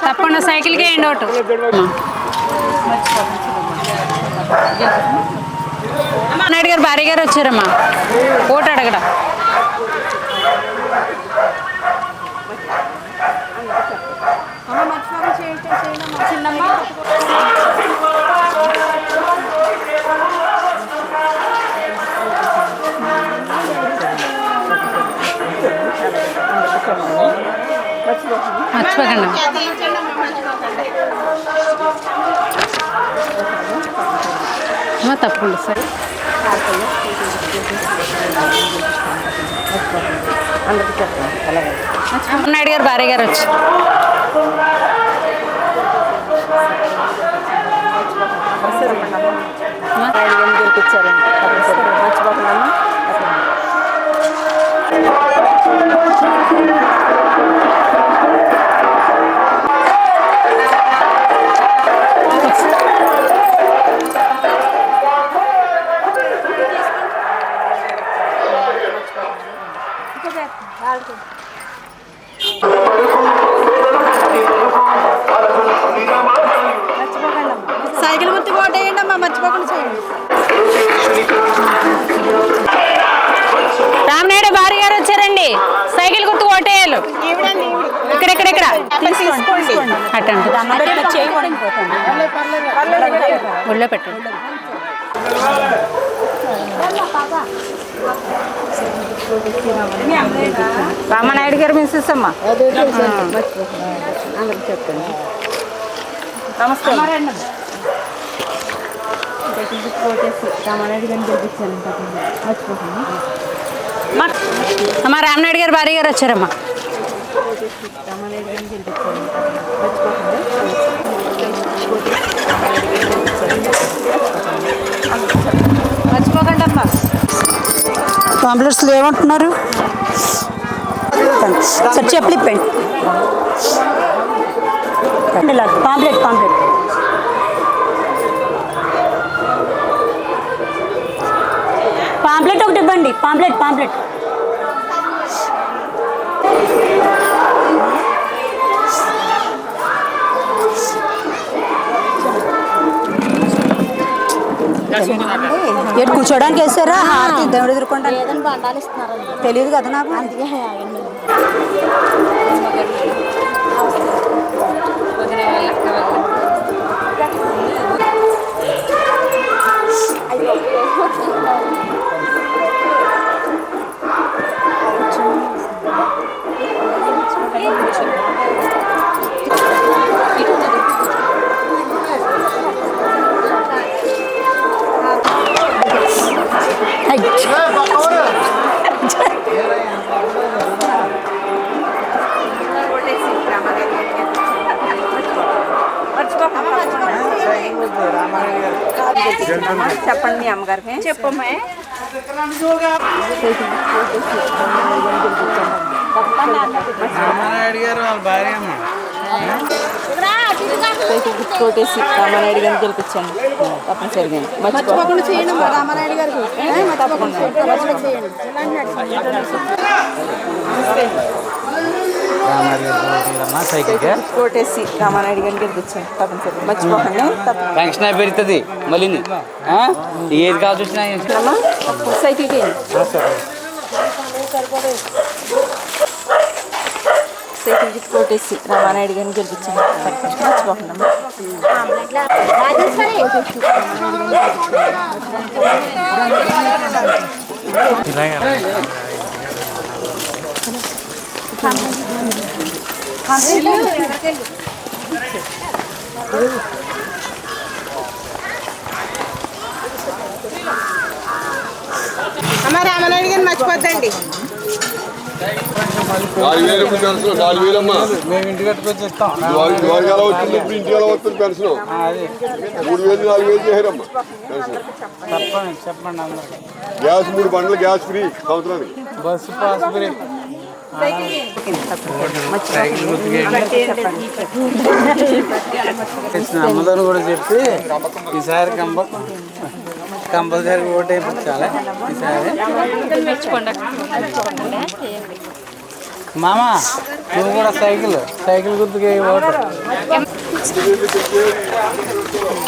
తప్పకుండా సైకిల్కి ఎండ్ అవుట్ నాయుడు గారు భార్య గారు వచ్చారమ్మా ఓటు అడగడా మర్చిపో మర్చిపోకండి అమ్మా తప్పకుండా సరే అందరికీ చెప్పండి అలాగే నాయుడు గారు భార్య గారు వచ్చి గెలిపించారండి మర్చిపోకుండా సైకిల్ గుర్తు ఓటేయండి అమ్మా, మర్చిపోకుండా చేయండి. రామనాయుడు భార్య గారు వచ్చారండి. సైకిల్ గుర్తు ఓటేయాలి. ఇక్కడ అటండి ఒళ్ళో పెట్టండి. రామనాయుడు గారు మిస్సెస్ అమ్మ అందరికి చెప్పండి. నమస్తే రామనాయుడు గారిని గెలిపించాను మర్చిపోకండి. అమ్మా రామనాయుడు గారు భార్య గారు వచ్చారమ్మా. రామనాయుడు గారిని గెలిపించాను మర్చిపోకండి. మర్చిపోకండి అమ్మా. పాంప్లెట్స్లో ఏమంటున్నారు సార్? చెప్పులు ఇప్పండి. పాంప్లెట్ ఒకటి ఇవ్వండి. పాంప్లెట్ ఎటు కూర్చోడానికి వేసారా? హారతి దేవుడు ఎదుర్కొంటా తెలియదు కదా నాకు. అందుకే చెప్పండి మీ అమ్మగారికి. చెప్పమ్మా. రామానాయుడు గారు వాళ్ళ భార్య అమ్మ. కోటేసి రామానాయుడు గారిని గెలిపించాను తప్పనిసరిగా. మర్చిపోకుండా చేయండి రామానాయుడు గారికి. తప్పకుండా కోటేసి రామానాయుడు గారిని గెలిపించాను తప్పనిసరిగా. మర్చిపోకండి. పెన్షన్ పెరుగుతుంది మళ్ళీ ఏది కావాల్సి వచ్చినా సైకిల్కి సైకిల్కి కోటేసి రామానాయుడు గారిని గెలిపించాను మర్చిపోకుండా. అమ్మ రామనాయుడు గారిని మర్చిపోద్దండి. 4,000 పెన్షన్ 4,000 అమ్మా. మేము ఇంటి కట్టుకొచ్చి ఇస్తాం. ఇవాళ ఎలా వచ్చింది, ఇప్పుడు ఇంటికి ఎలా వస్తుంది పెన్షన్? 3,000 4,000 చేశారమ్మా పెన్షన్. చెప్పండి అందరికి. గ్యాస్ 3 బండ్లు గ్యాస్ ఫ్రీ సంవత్సరానికి. Bus pass free. అమ్మదని కూడా చెప్పి ఈసారి కంపల్సరీ ఓటు వేయించాలి. ఈసారి మామ నువ్వు కూడా సైకిల్ గుర్తుకి ఓటు.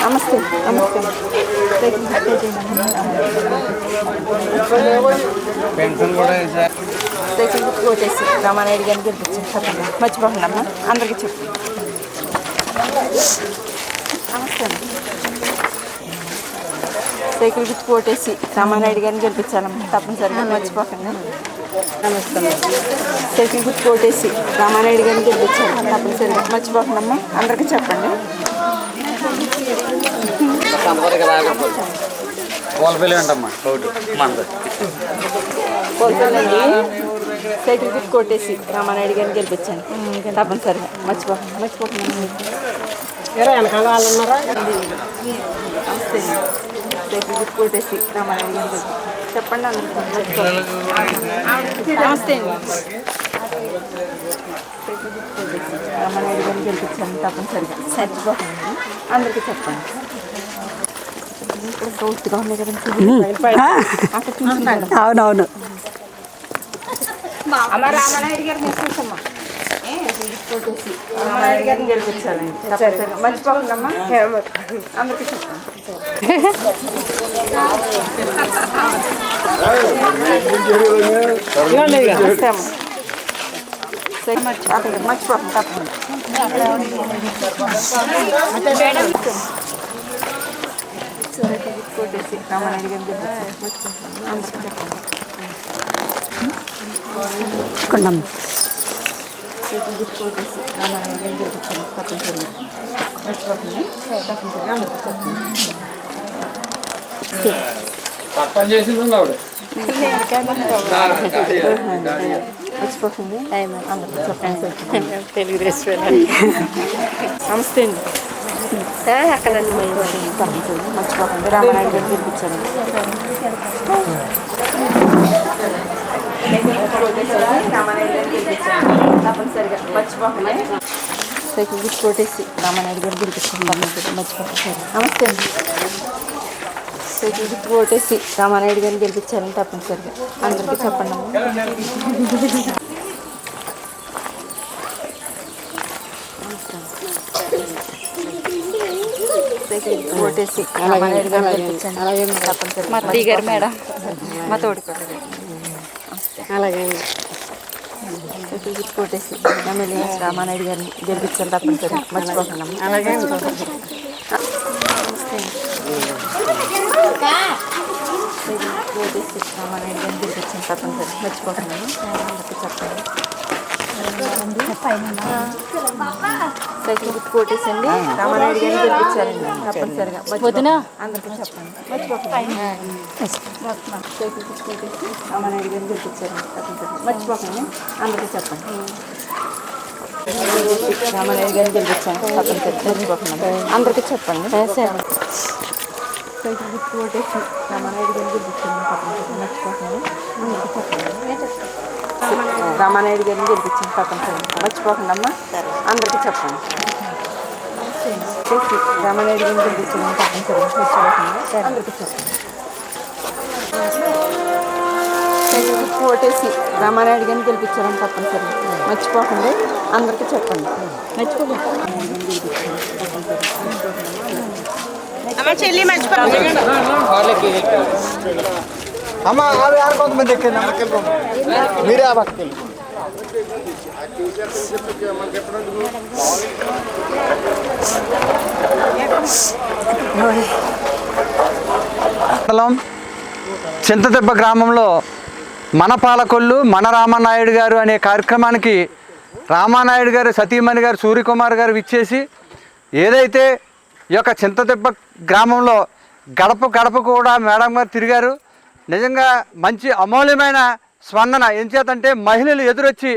నమస్తే. పెన్షన్ కూడా ఈసారి సైకిల్ కోటేసి రామానాయుడు గారిని గెలిపించాను మర్చిపోకుండా అమ్మా. అందరికీ చెప్పండి. నమస్తే. సైకిల్ గుర్తు కోటేసి రామానాయుడు గారిని గెలిపించాలమ్మా తప్పనిసరిగా. మర్చిపోకండి. సైకిల్ గుర్తు కోటేసి రామానాయుడు గారిని గెలిపించారు తప్పనిసరిగా మర్చిపోకుండా అందరికీ చెప్పండి. కోల్పోలేండి సైకిల్ గుర్తు కోటేసి రామానాయుడు గారిని గెలిపించాను తప్పనిసరిగా మర్చిపోకుండా నమస్తే సైకిల్ గుర్తు కోటేసి రామానాయుడు గారిని చెప్పండి అందరికీ. నమస్తే అండి రామానాయుడు గారిని గెలిపించాను తప్పనిసరిగా మర్చిపోకుండా అందరికీ చెప్పండి. ఇక్కడ సౌత్గా ఉన్నాయి కదండి అవునవును. రామానాయుడు గారిని చూసమ్మా రామానాయుడు గారిని గెలిపించాలండి తప్పనిసరిగా మర్చిపోకుండా అందరికీ చెప్పండి. మర్చిపోకుండా తప్పకుండా కొట్టేసి రామానాయుడు గారిని గెలిపించాలి అందరికీ చెప్పండి. కొట్టేసి రామానాయుడు గారిని గెలిపించాలి తప్పనిసరిగా మర్చిపోకుండా తప్పనిసరిగా అందరికీ చెప్పండి. మర్చిపోతుంది అందరికీ చెప్పండి. తెలుగుదేశం నమస్తే అండి అక్కడ మర్చిపోకండి రామానాయుడు గారిని గెలిపించాను రామానాయుడు గారిని గెలిపించాను తప్పనిసరిగా మర్చిపోకండి. సైకిల్ గుర్తు కొట్టేసి రామానాయుడు గారిని గెలిపించాను మర్చిపోకండి. నమస్తే అండి సైకిల్ గుర్తు కొట్టేసి రామానాయుడు గారిని గెలిపించాను తప్పనిసరిగా అందరికీ చెప్పండి. ఓటేసి రామానాయుడు గారిని గెలిపించాను తప్పనిసరిగా మా గారు మేడం మా తోడుకోండి. అలాగే ఓటేసి ఎమ్మెల్యే రామానాయుడు గారిని గెలిపించాను తప్పనిసరిగా మర్చిపోకుండా. అలాగే ఓటేసి రామానాయుడు గారిని గెలిపించాను తప్పనిసరిగా మర్చిపోకుండా చెప్పండి. సైకిల్ గుర్తు కొట్టేసండి రామానాయుడు గారిని గెలిపించారండి తప్పనిసరిగా వదిన అందరికీ చెప్పండి. మర్చిపోకండి సైకిల్ గుర్తు కొట్టేసి రామానాయుడు గారిని గెలిపించారండి తప్పనిసరిగా మర్చిపోకండి అందరికీ చెప్పండి. రామానాయుడు గారిని గెలిపించాను తప్పనిసరిగా మర్చిపోకండి అందరికీ చెప్పండి. సైకిల్ గుర్తు కొట్టేసి రామానాయుడు గారిని గెలిపించాను తప్పనిసరిగా మర్చిపోకండి అందరికీ చెప్పండి. రామానాయుడు గారిని గెలిపించాను తప్పనిసరిగా మర్చిపోకండి అమ్మా అందరికీ చెప్పండి. రామానాయుడు గారిని గెలిపించాను తప్పనిసరిగా మర్చిపోకండి అందరికీ చెప్పండి. ఓటేసి రామానాయుడు గారిని గెలిపించారని తప్పనిసరిగా మర్చిపోకండి అందరికీ చెప్పండి. మర్చిపోకండి అమ్మ యారు కొంతమంది ఎక్కండి మీరే ఆ పక్కకి మండలం చింతదెబ్బ గ్రామంలో మన పాలకొల్లు మన రామానాయుడు గారు అనే కార్యక్రమానికి రామానాయుడు గారు సతీమణి గారు సూర్యకుమార్ గారు విచ్చేసి ఏదైతే ఈ యొక్క చింతదెబ్బ గ్రామంలో గడప గడప కూడా మేడం గారు తిరిగారు. నిజంగా మంచి అమూల్యమైన స్పందన. ఏం చేతంటే మహిళలు ఎదురొచ్చి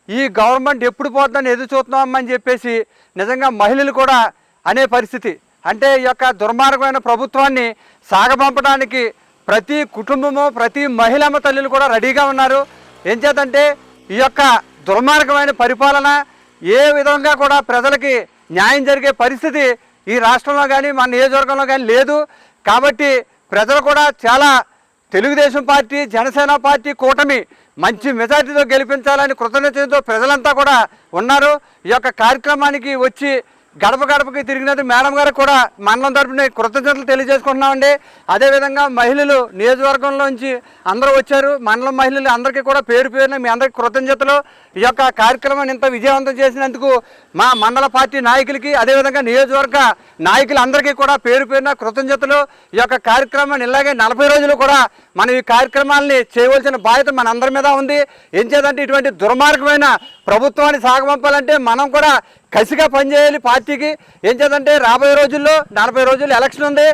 ఈ గవర్నమెంట్ ఎప్పుడు పోతుందని ఎదురు చూస్తున్నామని చెప్పేసి నిజంగా మహిళలు కూడా అనే పరిస్థితి. అంటే ఈ యొక్క దుర్మార్గమైన ప్రభుత్వాన్ని సాగపంపడానికి ప్రతి కుటుంబము ప్రతి మహిళమ్మ తల్లులు కూడా రెడీగా ఉన్నారు. ఏం చేతంటే ఈ యొక్క దుర్మార్గమైన పరిపాలన ఏ విధంగా కూడా ప్రజలకి న్యాయం జరిగే పరిస్థితి ఈ రాష్ట్రంలో కానీ మన నియోజకవర్గంలో కానీ లేదు. కాబట్టి ప్రజలు కూడా చాలా తెలుగుదేశం పార్టీ జనసేన పార్టీ కూటమి మంచి మెజార్టీతో గెలిపించాలని కృతజ్ఞతతో ప్రజలంతా కూడా ఉన్నారు. ఈ యొక్క కార్యక్రమానికి వచ్చి గడప గడపకి తిరిగినది మేడం గారికి కూడా మండలం తరపున కృతజ్ఞతలు తెలియజేసుకుంటున్నామండి. అదేవిధంగా మహిళలు నియోజకవర్గంలోంచి అందరూ వచ్చారు. మండలం మహిళలు అందరికీ కూడా పేరు పేరున మీ అందరికీ కృతజ్ఞతలు. ఈ యొక్క కార్యక్రమాన్ని ఇంత విజయవంతం చేసినందుకు మా మండల పార్టీ నాయకులకి అదేవిధంగా నియోజకవర్గ నాయకులందరికీ కూడా పేరు పేరున కృతజ్ఞతలు. ఈ యొక్క కార్యక్రమాన్ని ఇలాగే 40 రోజులు కూడా మనం ఈ కార్యక్రమాలని చేయవలసిన బాధ్యత మన అందరి మీద ఉంది. ఏం చేద్దంటే ఇటువంటి దుర్మార్గమైన ప్రభుత్వాన్ని సాగమంపాలంటే మనం కూడా కసిగా పనిచేయాలి పార్టీకి. ఏం చేద్దంటే రాబోయే రోజుల్లో 40 రోజులు ఎలక్షన్ ఉంది.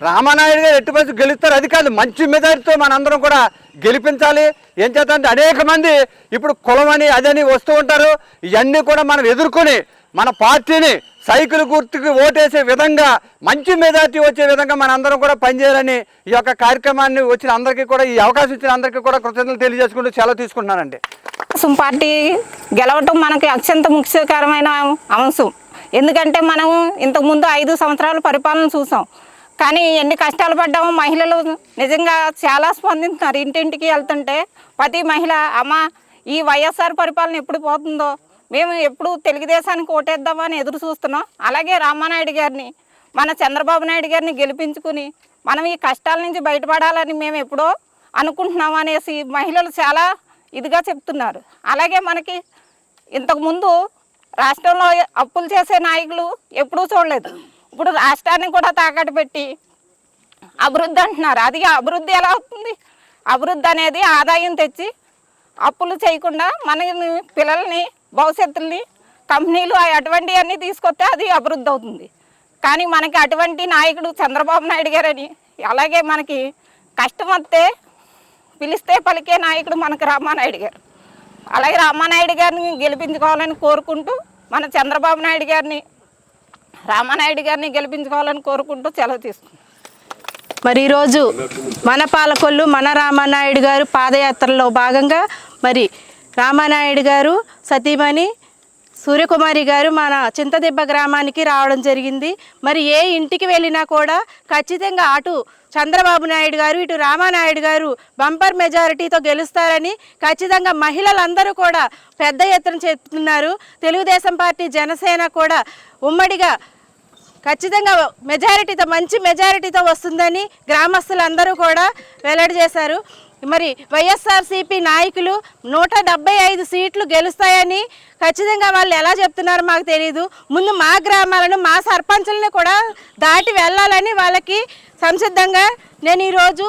రామానాయుడు గారు ఎట్టి పరిస్థితి గెలుస్తారు, అది కాదు మంచి మెజారిటీతో మనందరం కూడా గెలిపించాలి. ఏం చేద్దంటే అనేక మంది ఇప్పుడు కులమని అదని వస్తూ ఉంటారు. ఇవన్నీ కూడా మనం ఎదుర్కొని మన పార్టీని సైకిల్ గుర్తుకి ఓటేసే విధంగా మంచి మెజార్టీ వచ్చే విధంగా మనందరం కూడా పనిచేయాలని ఈ యొక్క కార్యక్రమాన్ని వచ్చిన అందరికీ కూడా ఈ అవకాశం ఇచ్చిన అందరికీ కూడా కృతజ్ఞతలు తెలియజేసుకుంటూ సెలవు తీసుకుంటున్నానండి. పార్టీ గెలవటం మనకి అత్యంత ముఖ్యకరమైన అంశం. ఎందుకంటే మనం ఇంతకుముందు 5 సంవత్సరాల పరిపాలన చూసాం, కానీ ఎన్ని కష్టాలు పడ్డామో మహిళలు నిజంగా చాలా స్పందిస్తున్నారు. ఇంటింటికి వెళ్తుంటే ప్రతి మహిళ అమ్మ ఈ వైఎస్ఆర్ పరిపాలన ఎప్పుడు పోతుందో, మేము ఎప్పుడు తెలుగుదేశానికి ఓటేద్దామని ఎదురు చూస్తున్నాం. అలాగే రామానాయుడు గారిని మన చంద్రబాబు నాయుడు గారిని గెలిపించుకుని మనం ఈ కష్టాల నుంచి బయటపడాలని మేము ఎప్పుడో అనుకుంటున్నాం అనేసి మహిళలు చాలా ఇదిగా చెప్తున్నారు. అలాగే మనకి ఇంతకుముందు రాష్ట్రంలో అప్పులు చేసే నాయకులు ఎప్పుడూ చూడలేదు. ఇప్పుడు రాష్ట్రాన్ని కూడా తాకట్టు పెట్టి అభివృద్ధి అంటున్నారు. అది అభివృద్ధి ఎలా అవుతుంది? అభివృద్ధి అనేది ఆదాయం తెచ్చి అప్పులు చేయకుండా మన పిల్లల్ని భవిష్యత్తుల్ని కంపెనీలు అటువంటివన్నీ తీసుకొస్తే అది అభివృద్ధి అవుతుంది. కానీ మనకి అటువంటి నాయకుడు చంద్రబాబు నాయుడు గారని, అలాగే మనకి కష్టం వస్తే పిలిస్తే పలికే నాయకుడు మనకు రామానాయుడు గారు. అలాగే రామానాయుడు గారిని గెలిపించుకోవాలని కోరుకుంటూ మన చంద్రబాబు నాయుడు గారిని రామానాయుడు గారిని గెలిపించుకోవాలని కోరుకుంటూ సెలవు తీసుకుంటాం. మరి ఈరోజు మన పాలకొల్లు మన రామానాయుడు గారు పాదయాత్రలో భాగంగా మరి రామానాయుడు గారు సతీమణి సూర్యకుమారి గారు మన చింతదెబ్బ గ్రామానికి రావడం జరిగింది. మరి ఏ ఇంటికి వెళ్ళినా కూడా ఖచ్చితంగా అటు చంద్రబాబు నాయుడు గారు ఇటు రామానాయుడు గారు బంపర్ మెజారిటీతో గెలుస్తారని ఖచ్చితంగా మహిళలందరూ కూడా పెద్ద ఎత్తున చెప్తున్నారు. తెలుగుదేశం పార్టీ జనసేన కూడా ఉమ్మడిగా ఖచ్చితంగా మెజారిటీతో మంచి మెజారిటీతో వస్తుందని గ్రామస్తులందరూ కూడా వెల్లడి చేశారు. మరి వైఎస్ఆర్సీపీ నాయకులు 175 సీట్లు గెలుస్తాయని ఖచ్చితంగా వాళ్ళు ఎలా చెప్తున్నారో మాకు తెలియదు. ముందు మా గ్రామాలను మా సర్పంచులను కూడా దాటి వెళ్ళాలని వాళ్ళకి సంసిద్ధంగా నేను ఈరోజు